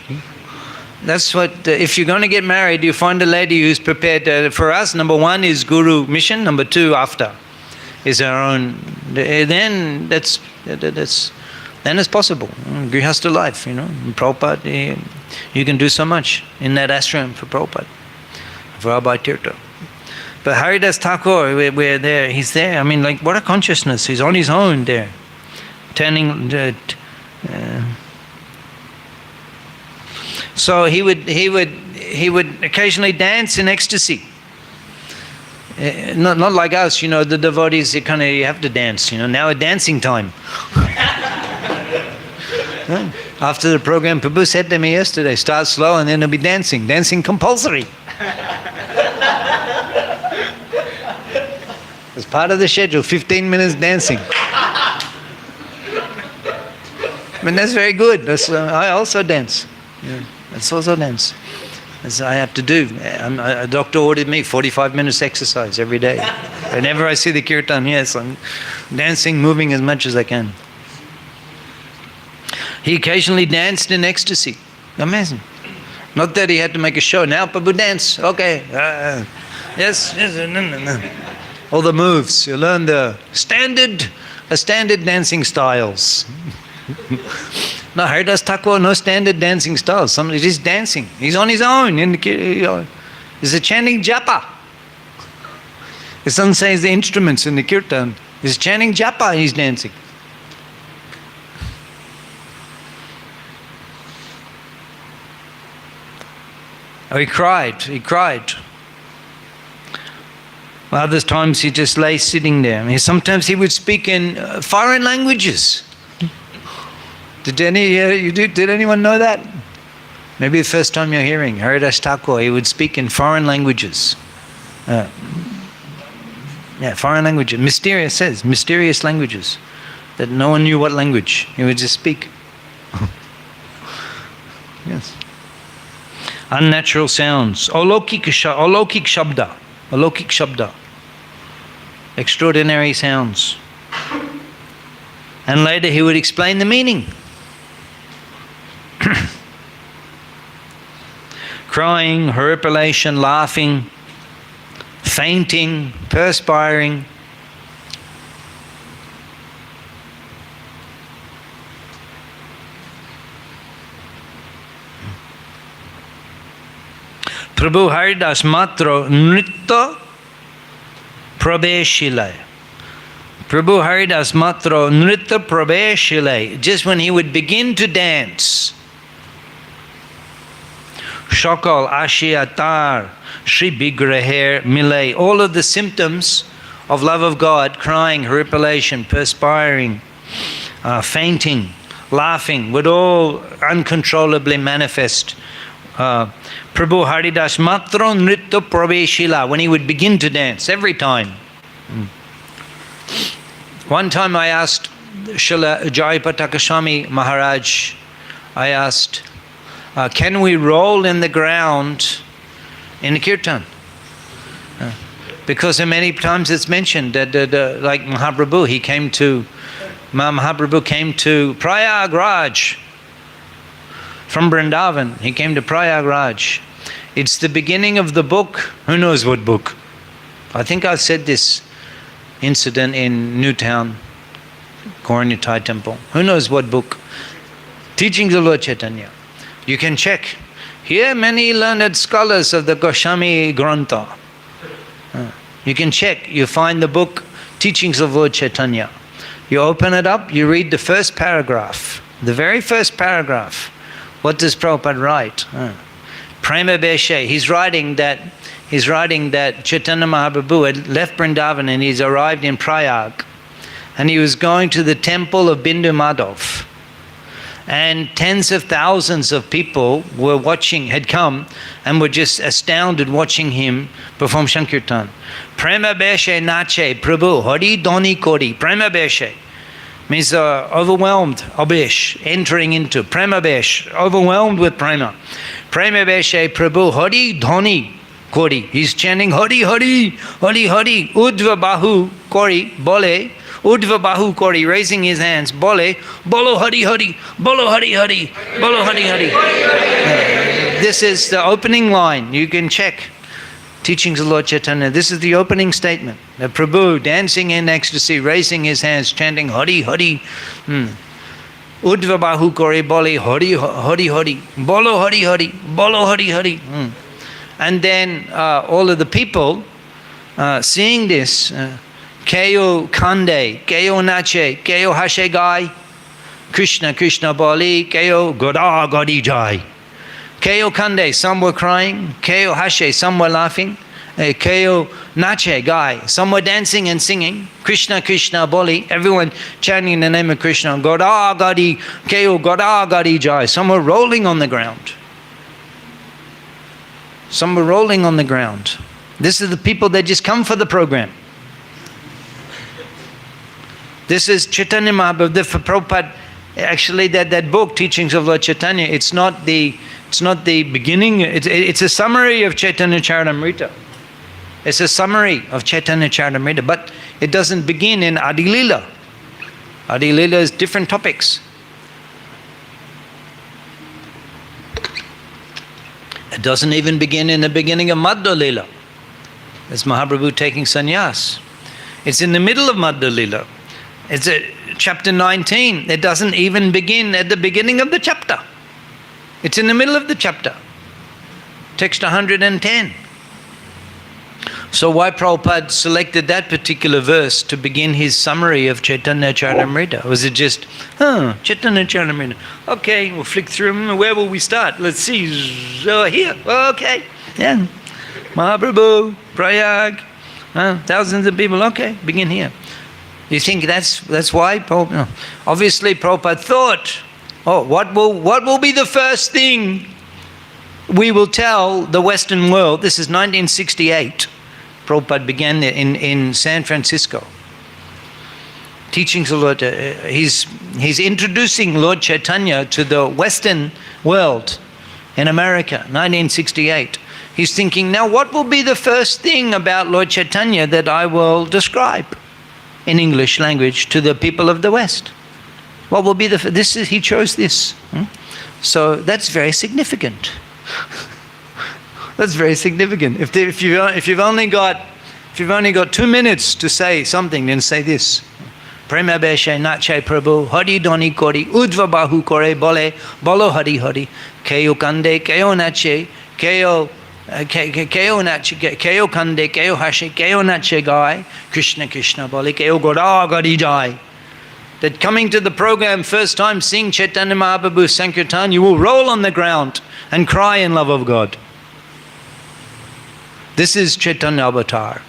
That's what, if you're going to get married, you find a lady who's prepared. For us, number one is Guru mission. Number two, after, is our own. Then then it's possible. Grihastha life, Prabhupada, you can do so much in that ashram for Prabhupada, for Abhay Tirtha. But Haridas Thakur, we're there, he's there. I mean, like, what a consciousness. He's on his own there. So he would occasionally dance in ecstasy. Not like us, the devotees, you have to dance, now a dancing time. After the program, Prabhu said to me yesterday, start slow and then it'll be dancing. Dancing compulsory. It's part of the schedule, 15 minutes dancing. That's very good. I also dance. That's also dance. That's what I have to do. A doctor ordered me 45 minutes exercise every day. Whenever I see the kirtan, yes, I'm dancing, moving as much as I can. He occasionally danced in ecstasy. Amazing. Not that he had to make a show. Now, Prabhu, dance. Okay. Yes. No. All the moves. You learn the standard dancing styles. No, Haridas Thakur, no standard dancing styles. Somebody just dancing. He's on his own. He's a chanting japa. His son says the instruments in the kirtan. He's chanting japa and he's dancing. Oh, he cried. Other times he just lay sitting there. Sometimes he would speak in foreign languages. Did anyone know that? Maybe the first time you're hearing Haridas Thakur, he would speak in foreign languages. Foreign languages. Mysterious languages. That no one knew what language. He would just speak. Yes. Unnatural sounds. Alokik shabda. Extraordinary sounds. And later he would explain the meaning. Crying, horripilation, laughing, fainting, perspiring. Prabhu Haridas matro nritta prabeshilay. Prabhu Haridas matro nritta prabeshilay. Just when he would begin to dance, Shakal, Ashiyatar, Shri Bigraher, Milay, all of the symptoms of love of God, crying, horripilation, perspiring, fainting, laughing, would all uncontrollably manifest. Prabhu Haridas Matro Nritta Praveshila, when he would begin to dance, every time. One time I asked Srila Jayapataka Swami Maharaj, can we roll in the ground in the kirtan? Because many times it's mentioned that like Mahaprabhu, Mahaprabhu came to Prayagraj from Vrindavan. He came to Prayagraj. It's the beginning of the book. Who knows what book? I think I said this incident in Newtown, Gaura Temple. Who knows what book? Teachings of Lord Chaitanya. You can check. Here many learned scholars of the Goswami Grantha. You can check. You find the book Teachings of Lord Chaitanya. You open it up, you read the first paragraph. The very first paragraph. What does Prabhupada write? Prema Beshe. He's writing that Chaitanya Mahaprabhu had left Vrindavan and he's arrived in Prayag. And he was going to the temple of Bindu Madhav. And tens of thousands of people were watching, had come and were just astounded watching him perform Sankirtan. Prema Beshe Nache Prabhu Hari Doni Kori. Prema Beshe means overwhelmed, abish, entering into. Prema Besh, overwhelmed with prema. Prema Beshe Prabhu Hari Dhoni Kori. He's chanting Hari Hari, Hari Hari, Udva Bahu Kori, Bole. Udva Bahu Kori, raising his hands. Bole, Bolo Hari Hari, Bolo Hari Hari, Bolo Hari Hari. This is the opening line. You can check. Teachings of Lord Chaitanya. This is the opening statement. The Prabhu dancing in ecstasy, raising his hands, chanting Hari Hari. Udva Bahu Kori, Bole Hari Hari Hari, Bolo Hari Hari, Bolo Hari Hari. And then all of the people seeing this, Keyo Kande, Keyo Nache, Keyo Hashe Gai, Krishna Krishna Bali, Keyo Goda Godi Jai. Keyo Kande, some were crying, Keyo Hashe, some were laughing, Keo nache guy. Some were dancing and singing. Krishna, Krishna, boli. Everyone chanting the name of Krishna. Goda gadi, Keo goda gadi jai. Some were rolling on the ground. Some were rolling on the ground. This is the people that just come for the program. This is Chaitanya Mahaprabhu. For Prabhupada, actually, that book, Teachings of Lord Chaitanya, it's not the beginning. It's a summary of Chaitanya Charitamrita. It's a summary of Chaitanya Charitamrita, but it doesn't begin in Adi Lila. Adi Lila is different topics. It doesn't even begin in the beginning of Madhya Lila. It's Mahaprabhu taking sannyas. It's in the middle of Madhya Lila. It's chapter 19. It doesn't even begin at the beginning of the chapter. It's in the middle of the chapter. Text 110. So why Prabhupada selected that particular verse to begin his summary of Chaitanya Charitamrita? Was it just, Chaitanya Charitamrita. Okay, we'll flick through them. Where will we start? Let's see. Here. Okay. Yeah. Mahaprabhu, Prayag, thousands of people. Okay, begin here. You think that's why? No. Obviously, Prabhupada thought, what will be the first thing we will tell the Western world? This is 1968. Prabhupada began there in San Francisco. Teachings of Lord, he's introducing Lord Chaitanya to the Western world in America, 1968. He's thinking, now what will be the first thing about Lord Chaitanya that I will describe in English language to the people of the West? What will be he chose this. So that's very significant. That's very significant. If you've only got 2 minutes to say something, then say this. Prema beshe nache prabhu, hari doni kori, udva bahu kore bolo hari hari, keo kande, keo nache, keo nache, keo kande, keo hashe, keo nache gai, Krishna Krishna boli, keo goda gadi jai. That coming to the program first time, sing Chaitanya Mahaprabhu Sankirtan, you will roll on the ground and cry in love of God. This is Chaitanya Avatar.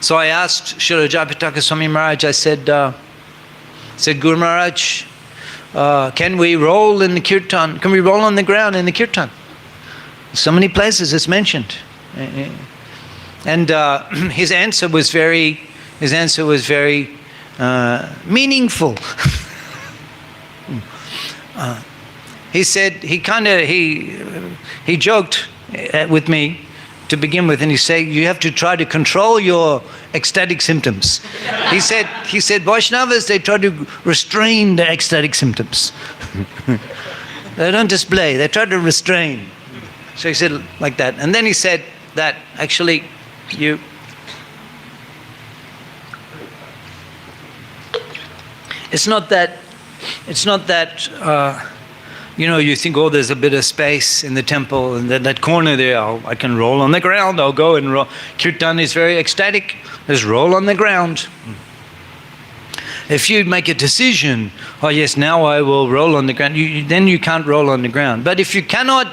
So I asked Srila Jayapataka Swami Maharaj, I said, Guru Maharaj, can we roll in the kirtan? Can we roll on the ground in the kirtan? So many places it's mentioned. And his answer was very meaningful. He said, he joked with me to begin with, and he said, you have to try to control your ecstatic symptoms. He said, Vaishnavas, they try to restrain the ecstatic symptoms. They don't display, they try to restrain. So he said like that. And then he said that actually it's not that you think, there's a bit of space in the temple, and that corner there, I can roll on the ground, I'll go and roll. Kirtan is very ecstatic. Just roll on the ground. If you make a decision, yes, now I will roll on the ground, then you can't roll on the ground. But if you cannot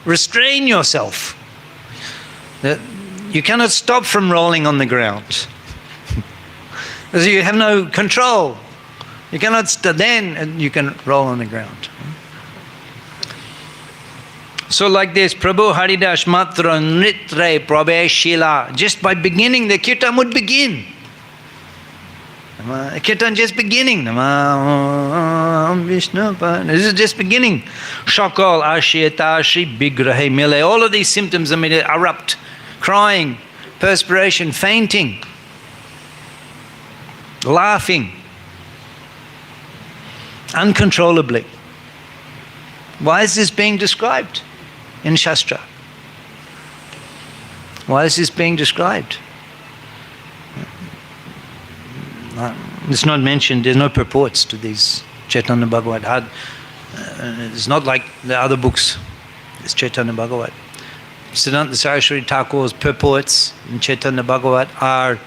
restrain yourself, you cannot stop from rolling on the ground. Because you have no control. You cannot then you can roll on the ground. So like this, Prabhu Haridas Matra Nitre Prabeshila. Just by beginning, the kirtan would begin. The kirtan just beginning. This is just beginning. Shakal Ashiyata Shri Bigrahe Mile. All of these symptoms erupt. Crying, perspiration, fainting, laughing, uncontrollably. Why is this being described in Shastra? Why is this being described? It's not mentioned, there's no purports to these Chaitanya Bhagavad. It's not like the other books, it's Chaitanya Bhagavad. Siddhanta Saraswati Thakur's purports in Chaitanya Bhagavad are,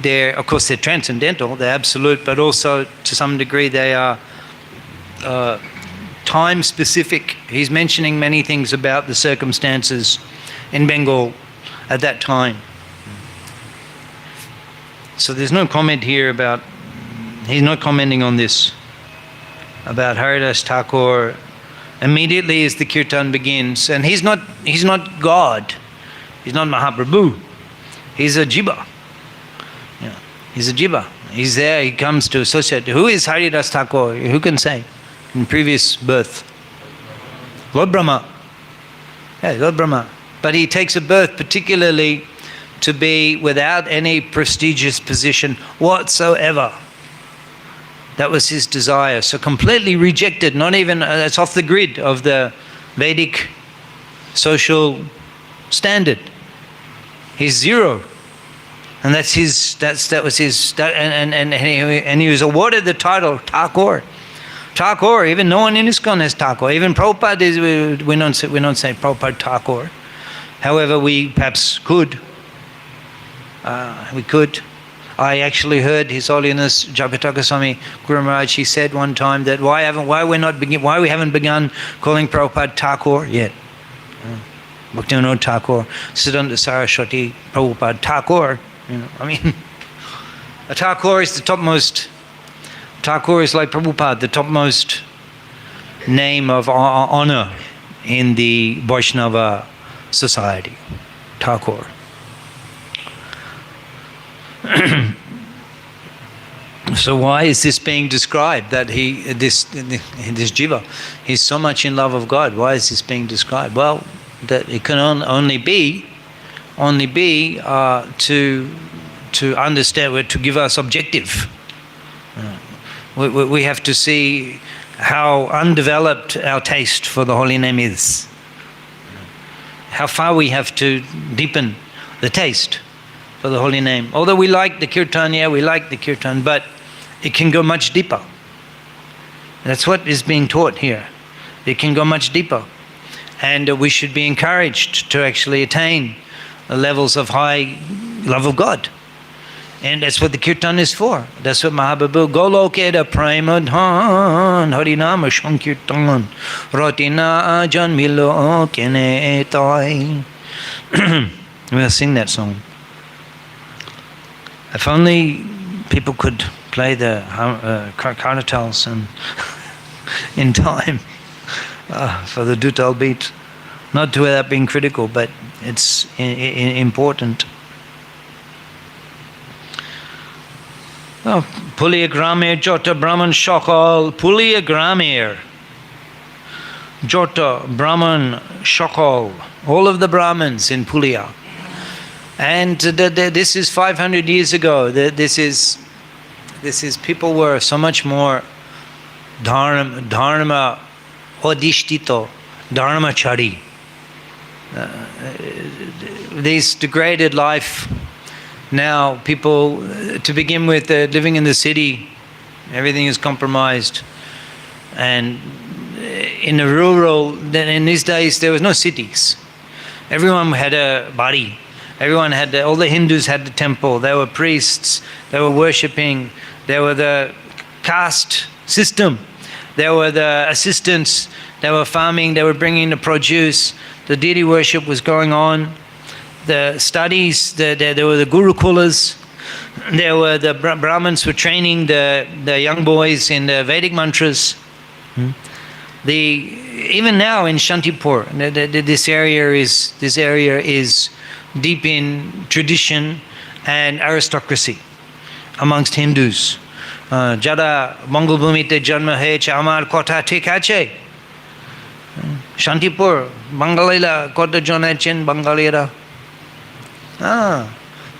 of course they're transcendental, they're absolute, but also to some degree they are time specific. He's mentioning many things about the circumstances in Bengal at that time. So there's no comment here about, he's not commenting on this, about Haridas Thakur immediately as the kirtan begins. And he's not God, he's not Mahaprabhu, he's a jiva. Yeah, he's a jiva. He's there, he comes to associate. Who is Haridas Thakur? Who can say? In previous birth? Lord Brahma. Yeah, Lord Brahma. But he takes a birth particularly to be without any prestigious position whatsoever. That was his desire. So completely rejected, not even, it's off the grid of the Vedic social standard. He's zero. And that was his, and he was awarded the title Thakur. Thakur, even no one in ISKCON has Thakur. Even Prabhupada, we don't say Prabhupada Thakur. However, we perhaps could. We could. I actually heard His Holiness Jagata Goswami Guru Maharaj, he said one time that why we haven't begun calling Prabhupada Thakur yet. Bhaktivinoda Thakur, Siddhanta Saraswati, Prabhupada Thakur. I mean, a Thakur is the topmost. Thakur is like Prabhupada, the topmost name of honor in the Vaishnava society. Thakur. So why is this being described? That this jiva, he's so much in love of God. Why is this being described? Well, that it can only be to understand, to give us objective. We have to see how undeveloped our taste for the holy name is. How far we have to deepen the taste for the holy name. Although we like the kirtan, but it can go much deeper. That's what is being taught here. It can go much deeper. And we should be encouraged to actually attain the levels of high love of God. And that's what the kirtan is for. That's what Mahaprabhu, Golokeda Pramadhan Harinama Shankirtan Ratina Janmilo Kene Etai. We'll sing that song. If only people could play the karnatals and in time for the dutal beat. Not without being critical, but it's important. Puliya Gramir Jota Brahman Shakal, Puliya Gramir Jota Brahman Shakal, all of the Brahmins in Puliya. And this is 500 years ago. This is people were so much more dharma odishtito, dharmachari. This degraded life. Now people, to begin with, living in the city, everything is compromised. And in the rural, in these days, there was no cities. Everyone had a body. Everyone had, all the Hindus had the temple. There were priests. They were worshipping. There were the caste system. There were the assistants. They were farming. They were bringing the produce. The deity worship was going on. The studies, there were the gurukulas, there were the Brahmins were training the young boys in the Vedic mantras. Even now in Shantipur, this area is deep in tradition and aristocracy amongst Hindus. Jada Mongol Bhumite Janma Heche Amar Kotha Thik Ache. Shantipur, Bangalila Kota Jonachen Bangalira.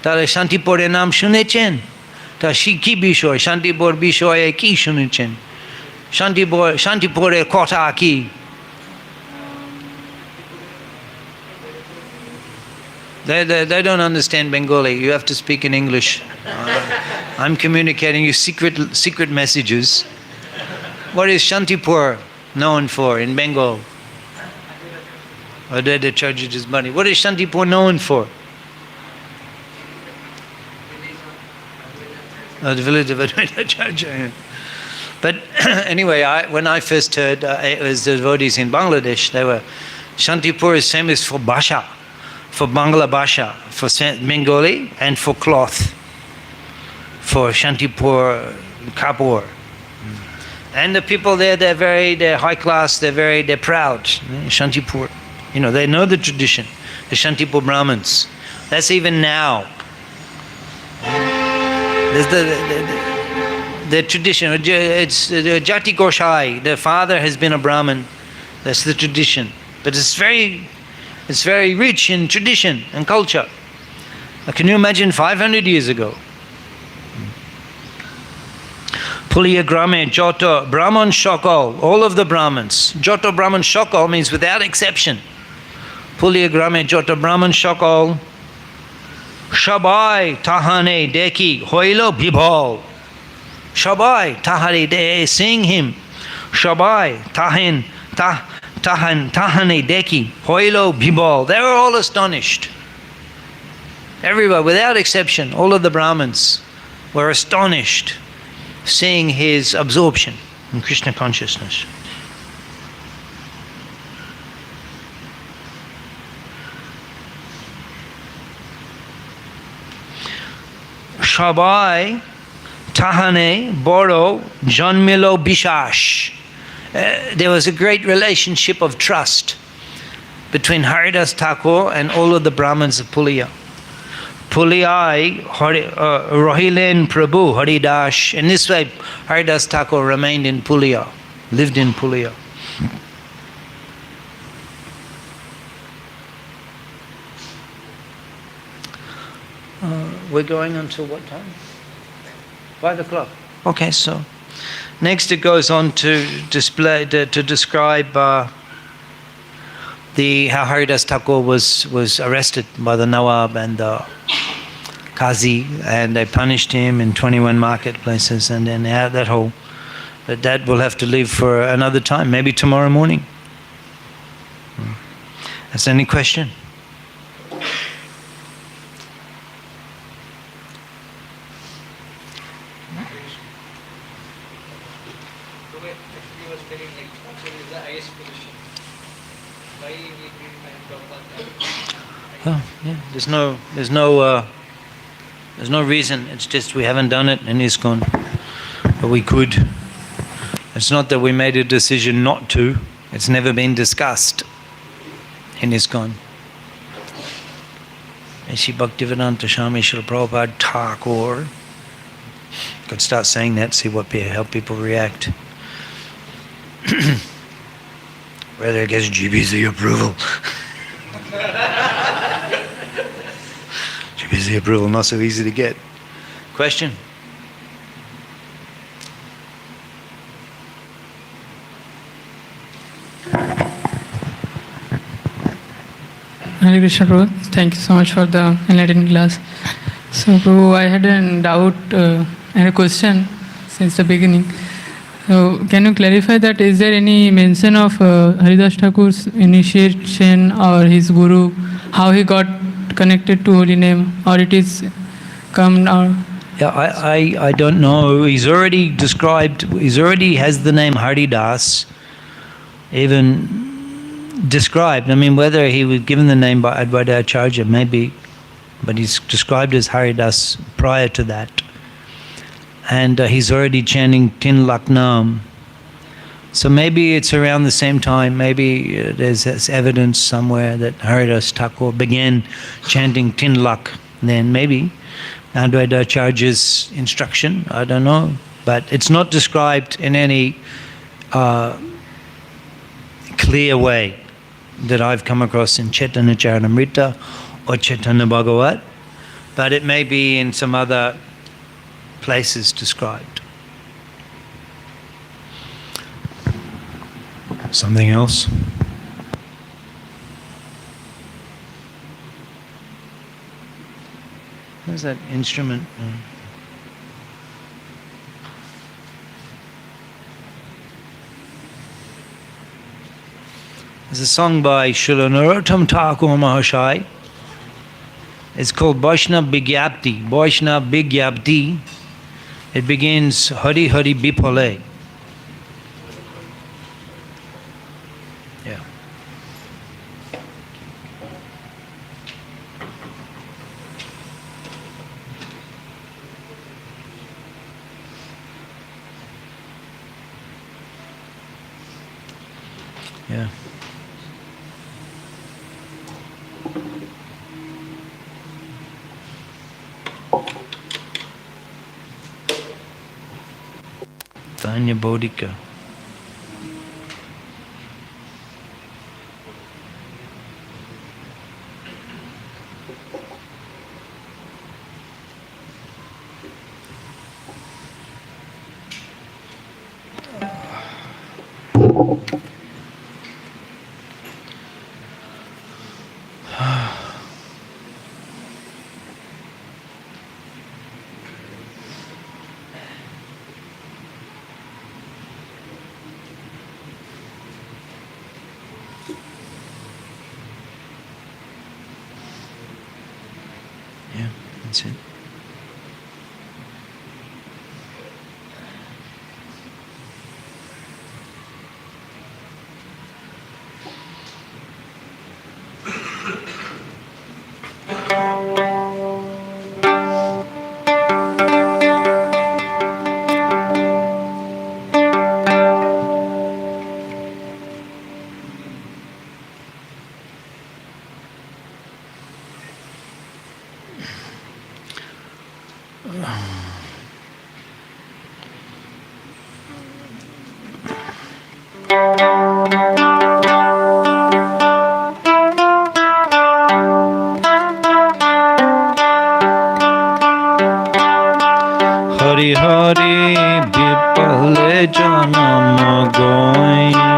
তাহলে শান্তিপুরের নাম শুনেছেন? তা কি বিষয়? শান্তিপুর বিষয়ে কি শুনেছেন? শান্তিপুরের কথা কি? They don't understand Bengali. You have to speak in English. I'm communicating you secret messages. What is Shantipur known for in Bengal? Or did they charge you his money? What is Shantipur known for? The village of Advaita Charja. But anyway, when I first heard, it was the devotees in Bangladesh. They were, Shantipur is famous for Bhasha, for Bangla Bhasha, for Bengali, and for cloth, for Shantipur Kapur. And the people there, they're high class, they're proud. Shantipur, they know the tradition, the Shantipur Brahmins. That's even now. There's the tradition. It's Jati Goshai. The father has been a Brahmin. That's the tradition. But it's very rich in tradition and culture. Can you imagine 500 years ago? Puliya Grame, Joto, Brahman Shokol, all of the Brahmins. Joto Brahman Shokol means without exception. Puliya Grame, Joto Brahman Shokol, Shabai Tahane Deki, Hoilo Bibol. Shabai Tahane De, sing him. Shabai Tahane Deki, Hoilo Bibol. They were all astonished. Everybody, without exception, all of the Brahmins were astonished seeing his absorption in Krishna consciousness. Shabai Tahane Boro Janmilo Bishash. There was a great relationship of trust between Haridas Thakur and all of the Brahmins of Puliya. Puliyai Rohilen Prabhu Haridas. In this way, Haridas Thakur remained in Puliya, lived in Puliya. We're going until what time? 5 o'clock. Okay, so next it goes on to describe how Haridas Thakur was arrested by the Nawab and the Qazi, and they punished him in 21 marketplaces, and then that whole. But that will have to leave for another time, maybe tomorrow morning. Is there any question? Oh, yeah. There's no reason. It's just we haven't done it in ISKCON, but we could. It's not that we made a decision not to. It's never been discussed in ISKCON. Sri Bhaktivedanta Swami Srila Prabhupada Thakur. Could start saying that, see how people react. Whether it gets GBC approval. GBC approval, not so easy to get. Question? Hare Krishna Prabhu, thank you so much for the enlightening class. So Prabhu, I had a doubt and a question since the beginning. So can you clarify that is there any mention of Haridas Thakur's initiation or his guru, how he got connected to holy name, or it is come now? Yeah, I don't know. He's already described, he has the name Haridas, even described. I mean, whether he was given the name by Advaita Acharya, maybe, but he's described as Haridas prior to that. And he's already chanting Tin Laknam. So maybe it's around the same time, maybe there's evidence somewhere that Haridas Thakur began chanting Tin Lak. Then maybe Advaita Acharya's instruction, I don't know. But it's not described in any clear way that I've come across in Chaitanya Charitamrita or Chaitanya Bhagavat, but it may be in some other places described. Something else? Where's that instrument? There's a song by Srila Narottam Thakur Mahashai. It's called Vaishnav Vigyapti. Vaishnav Vigyapti. It begins Hari Hari Bipale. Yeah. Yeah. Tanya Bodhika. Yeah, that's it. Hari Hari Vipale Janama Goinu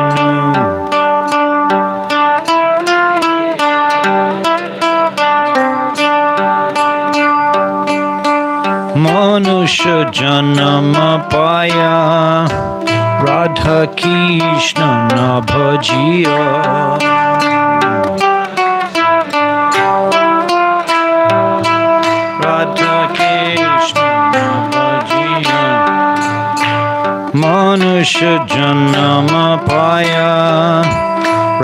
Manusha Janama Paya Radha Krishna Nabhajiya Radha Krishna Nabhajiya Manusha Janama Paya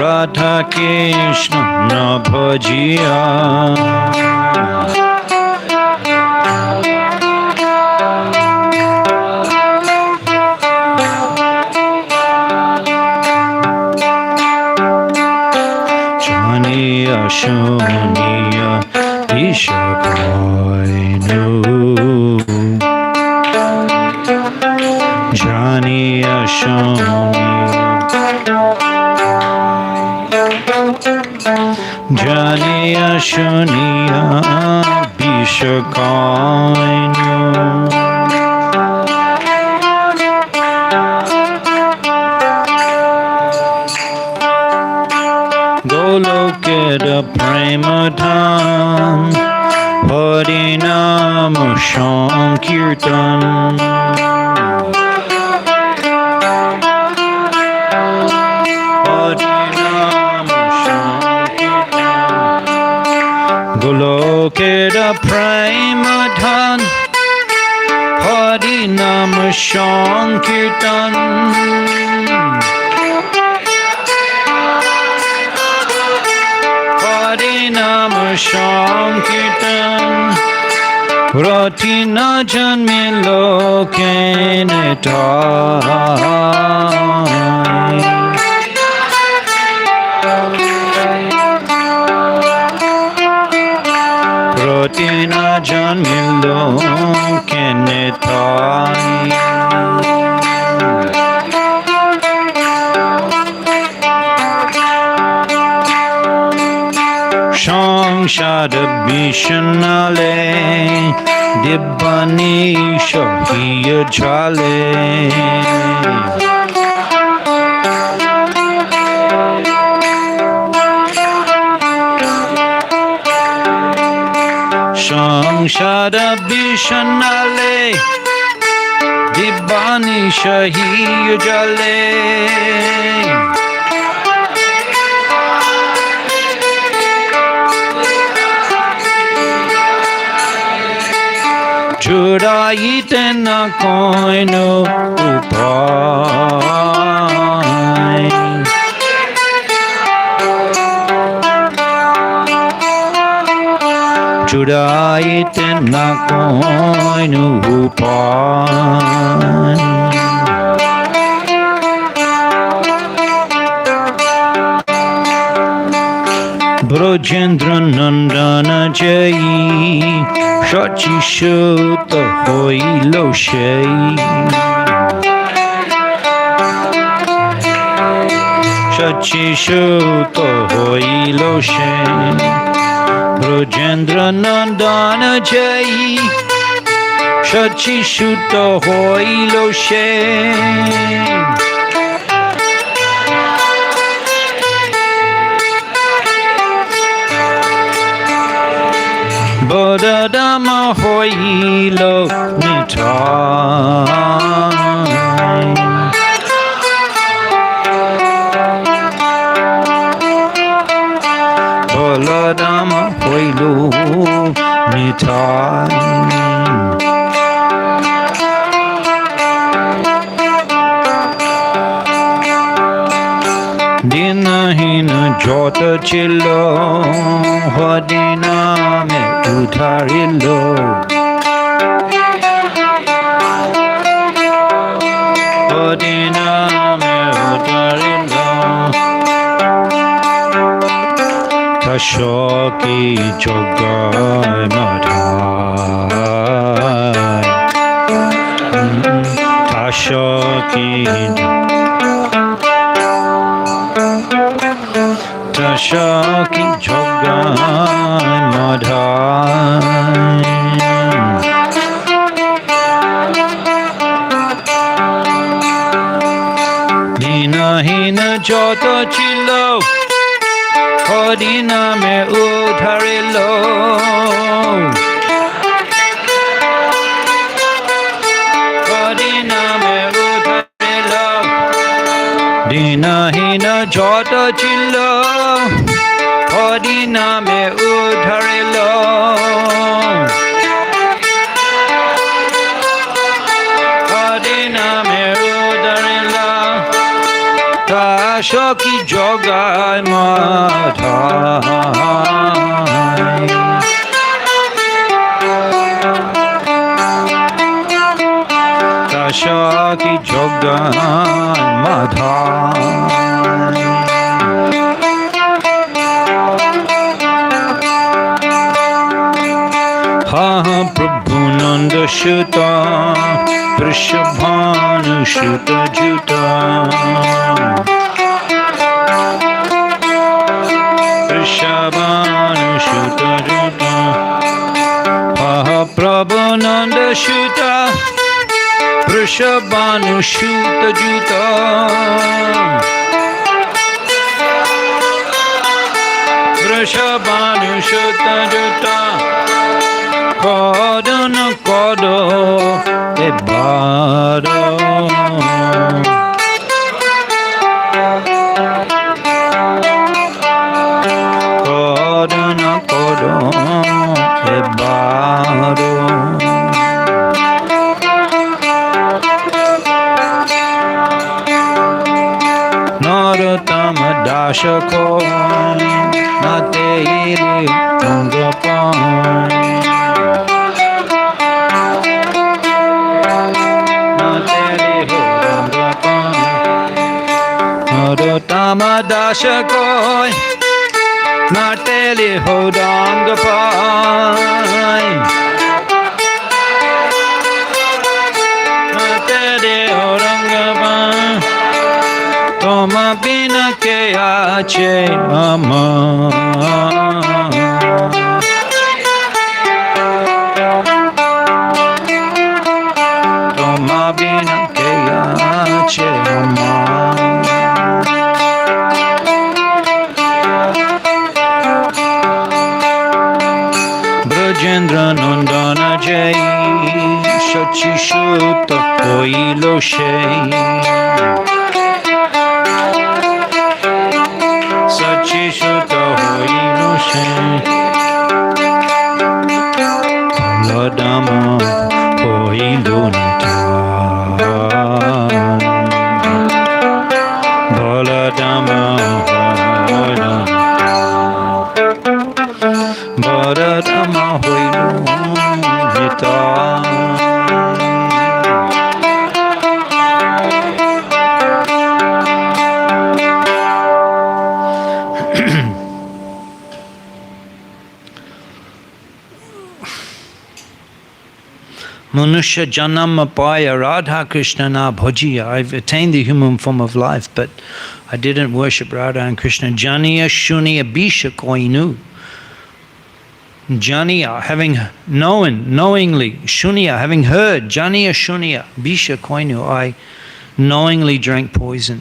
Radha Krishna Nabhajiya Janiya Shuniya Ishakainu Janiya Shuniya Janiya Shuniya Ishakainu Golokera Premadham Harinama Sankirtan Harinama Sankirtan Golokera Premadham Harinama Sankirtan Harinama Sankirtan Rati na janme loke netai Rati na janme loke netai Shangshada Bishanale Dibbani Shahiya Jale Shangshada Bishanale Dibbani Shahiya Jale Judaite na koino upai Judayite na koinu upan. Brojendra Nandana Jayi Shachi Shuta Hoilo Shai Shachi Shuta Hoilo Shai Brojendra Nandana Jayi Shachi Shuta Hoilo Shai Bodadama hoilo nitai Bodadama hoilo nitai Dinahina jota chilo Hodina me udharilo Hodina me udharilo Tashoki jogai madhai Tashoki Tashoki jogai madhai Hina jota chilo Hodina me udharilo Hodina me udharilo Dina hina jota chilo Hodina me udharilo Hodina me udharilo Tashoki jogai madhai Tashoki jogai madhai Ha Prabhu Nanda Shuta Vrishabhanu Shuta Juta Vrishabhanu Shuta Juta Ha Prabhu Nanda Shuta Vrishabhanu Shuta Juta Vrishabhanu Shuta Juta Kodana kodo ebado Kodana kodo ebado Narottama dashako nate iri ungapan Narottama dashakoi Nateli hodangapai Nateli hodangapai Toma bina ke ache ama Toma bina ke ache ama Brajendra Nandana Jai Shachi Shuta Hoilo Shai Shachi Shuta Hoilo Shai Ladama Hoilo Nitai Baladama Hoilo Baladama Hoilo Manusha janama paya Radha Krishna na bhajiya. I've attained the human form of life, but I didn't worship Radha and Krishna. Janiya shuniya bisha koinu. Janiya, having known, knowingly. Shunya, having heard. Janiya shunya bisha koinu. I knowingly drank poison.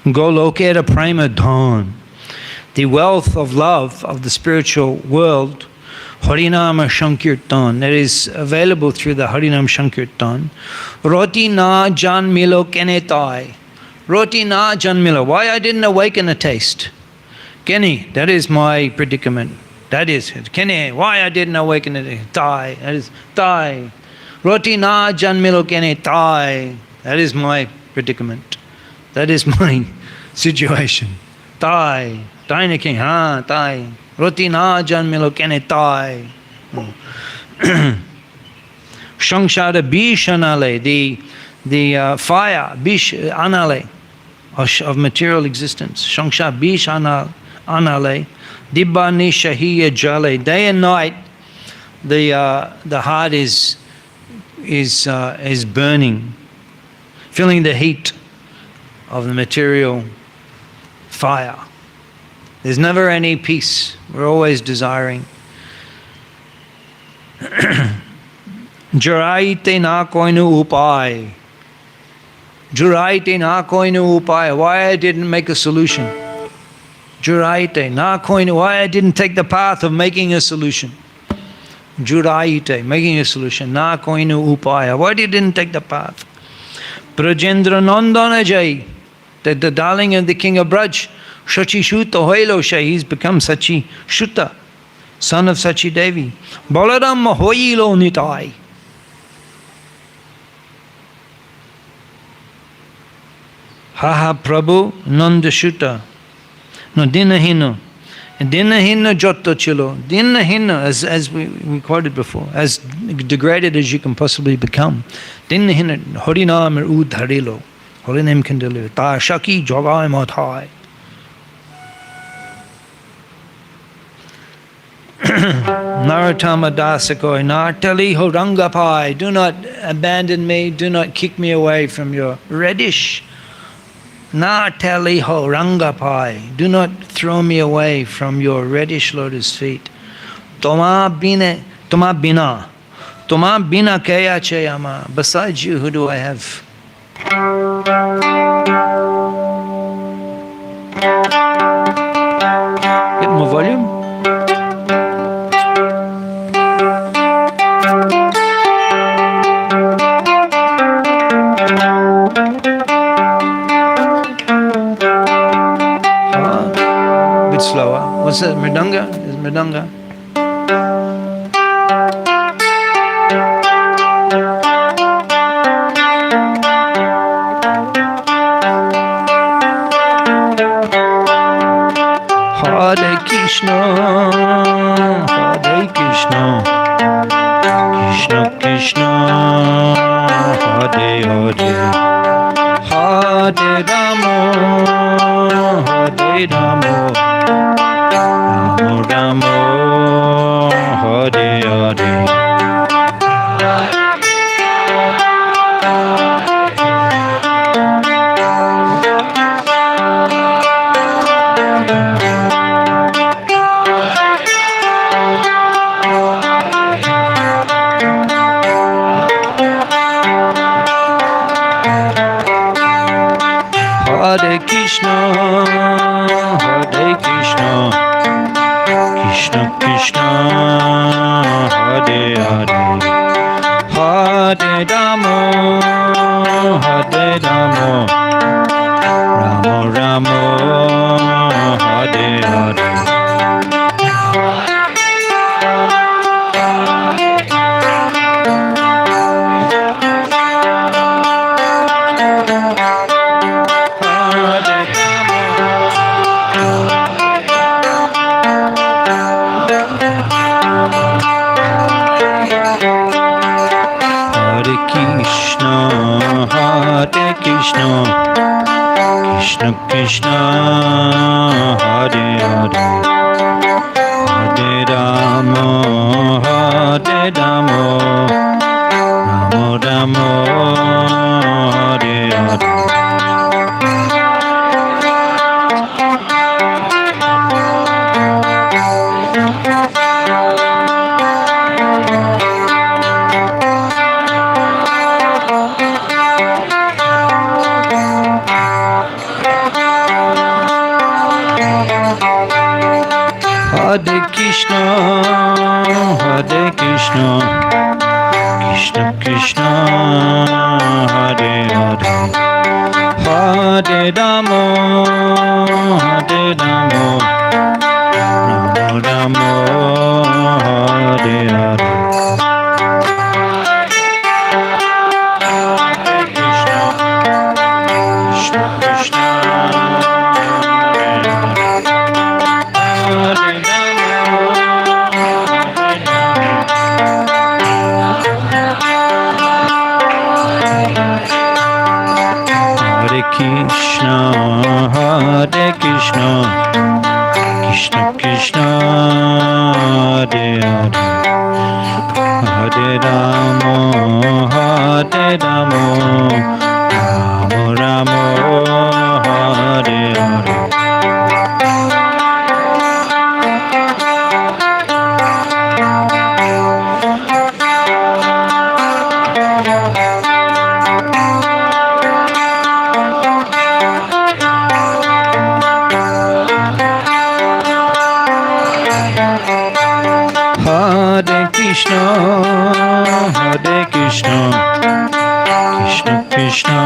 Golokera prema dhan. The wealth of love of the spiritual world, Harinama Shankirtan, that is available through the Harinam Shankirtan. Roti na janmilo kenetai. Roti na janmilo. Why I didn't awaken a taste? Keni, that is my predicament. That is it. Kene, why I didn't awaken a taste? Tai, that is tai. Roti na janmilo kenetai. That is my predicament. That is my situation. Tai. Tai ne king, ha, tai. Roti na janmilo kene tai. Shangshada bish anale, the fire, bish anale, of material existence. Shangsha bish anale, dibba nishahiya jale. Day and night, the heart is burning, feeling the heat of the material fire. There's never any peace. We're always desiring. Juraite na koinu upai. Juraite na koinu upai. Why I didn't make a solution? Juraite na koinu. Why I didn't take the path of making a solution? Juraite, making a solution. Na koinu upaya. Why didn't take the path? Prajendra Nandana Jai, the darling of the king of Braj. Shachi Shuta Hoilo Shai, he's become Sachi Shuta, son of Sachi Devi. Balaram Hoilo Nitai. Haha Prabhu Nanda Shuta. No, Dinahino. Dinahino Jotto Chilo. Dinahino, as we quoted before, as degraded as you can possibly become. Dinahino Harinam Udharilo. Harinam can deliver. Ta Shaki Jogai Mathai. Naratama Dasakoi, Nartali Horangapai, do not abandon me, do not kick me away from your reddish. Nartali Horangapai, do not throw me away from your reddish lotus feet. Toma bina kaya chayama. Besides you, who do I have? Get more volume. Slower. What's that? Mridanga? Is Mridanga? Hare Krishna, Hare Krishna, Krishna Krishna, Hare Hare, Hare Rama, Hare Rama. Ramo, Hare Hare. Hare Krishna, Hare Krishna. Krishna Krishna, Hare Hare, Hare Rama, Hare Rama, Rama Rama, Hare Hare. Krishna, Krishna Krishna, Hare Hare, Hare Rama, Hare Rama, Hare Krishna, Hare Krishna, Krishna Krishna, Hare Hare, Hare Rama, Hare Rama, Rama Rama, Hare Hare. Hare Krishna, Krishna Krishna, Hare Hare, Hare Hare Krishna, Hare Krishna, Krishna Krishna, Hare Hare, Hare Rama, Hare Rama, Rama Rama, Hare Hare. Hare Krishna, Hare Krishna, Krishna Krishna,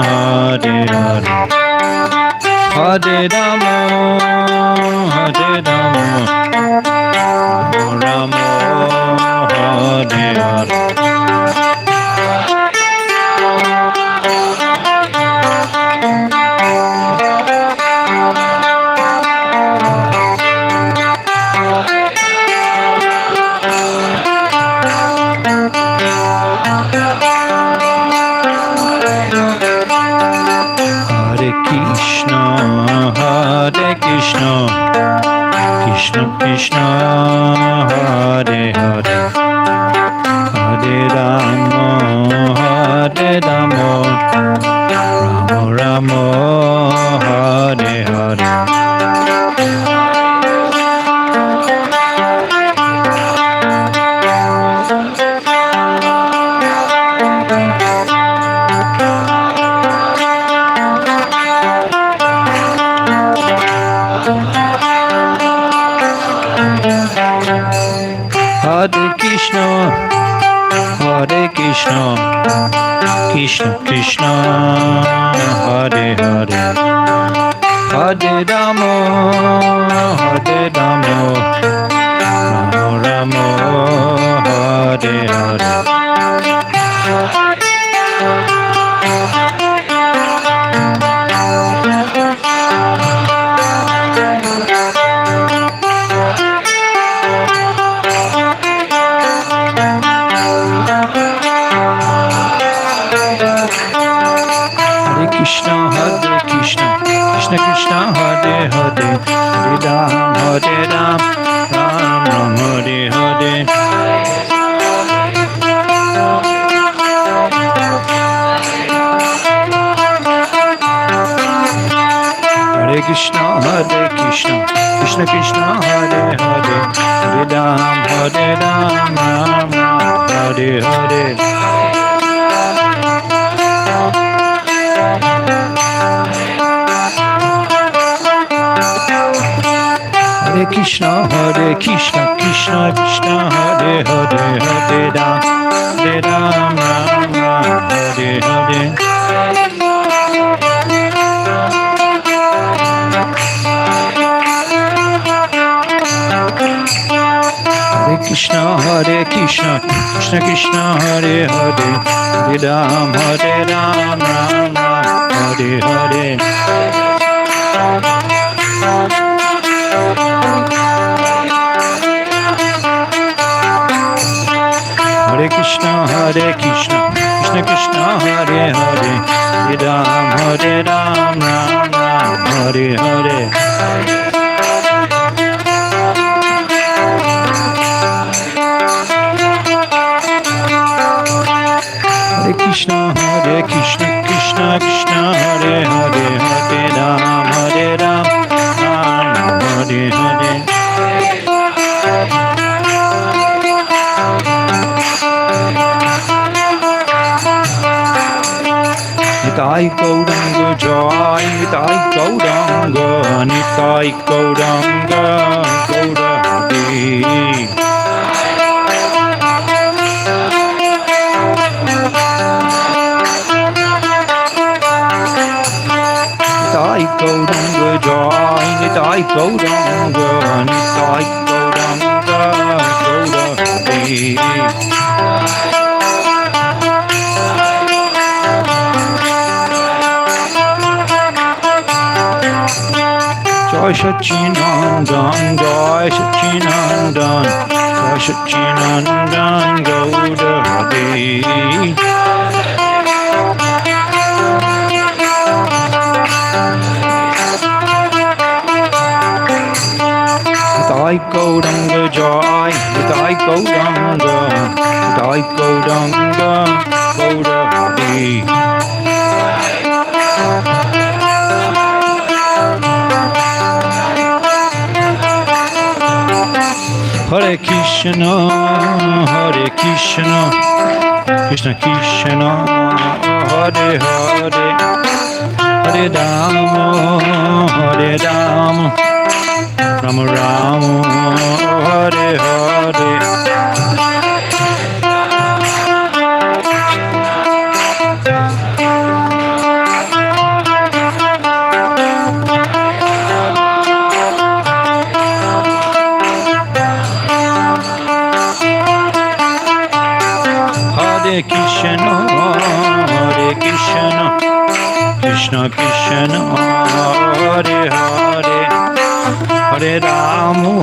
Hare Hare, Hare Rama, Hare Rama, Rama Hare Hare. Hare Krishna, Hare Krishna, Krishna Krishna, Hare Hare, Hare Rama, Hare Rama, Rama Rama, Hare Hare. Hare Krishna, Hare Krishna, Krishna Krishna, Hare Hare, Hare Rama, Hare Rama, Rama Rama, Hare Hare. Hare Krishna, Hare Krishna, Krishna Krishna, Hare Hare, Hare Ram, Hare Ram, Ram Ram, Hare Hare. Hare Krishna, Hare Krishna, Krishna Krishna, Hare Hare, Hare Ram, Hare Ram, Ram Ram, Hare Hare. Hare Krishna, Hare Krishna, Krishna Krishna, Hare Hare, Hare Ram, Ram Ram, Hare Hare. Hare Krishna, Hare Krishna, Krishna Krishna, Hare Hare, Hare Ram, Ram Ram, Hare Hare. Hare Krishna, Hare Krishna, Krishna Krishna, Hare Hare, Hare Ram, Ram Ram, Hare Hare. Hare Krishna, Hare Krishna, Krishna Krishna, Hare Hare, Hare Ram, Ram Ram, Hare Hare. Nitai Gauranga Jai, Nitai Gauranga, Nitai Gauranga, Jai Nitai Gauranga Nitai Gauranga Jai Sachinandan Jai Sachinandan Jai Sachinandan Gaura Hari Nitai Gauranga Jai Nitai Gauranga Nitai Gauranga Gaura Hari Hare Krishna Krishna Krishna Hare Hare Hare Rama Rama Rama Hare Hare Hare Krishna Krishna Krishna Hare Hare Hare Rama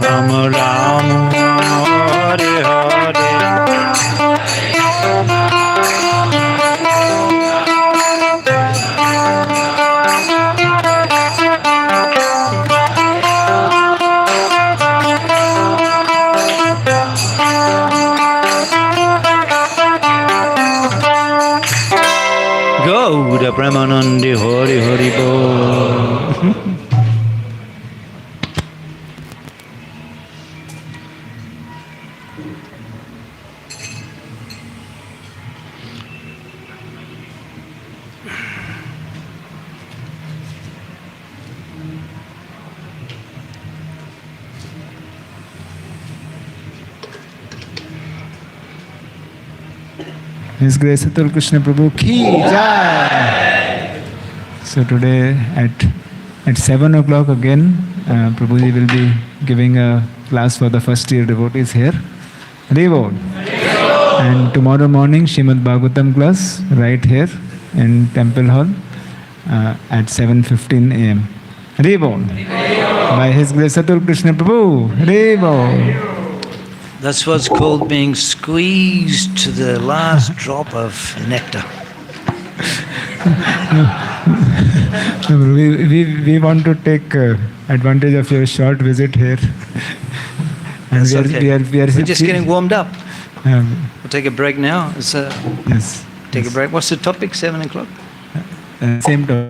Rama Rama Hare Hare Gaura Premanande Hari Hari Bol. His Grace Atul Krishna Prabhu ki jai. So today at 7 o'clock again, Prabhuji will be giving a class for the first year devotees here. Haribol. And tomorrow morning, Srimad Bhagavatam class right here in Temple Hall at 7:15 a.m. Haribol. By His Grace Atul Krishna Prabhu. Haribol. That's what's called being squeezed to the last drop of nectar. We want to take advantage of your short visit here. And That's okay. We're just getting warmed up. We'll We'll take a break now. yes. Take a break. What's the topic? 7 o'clock? Same topic.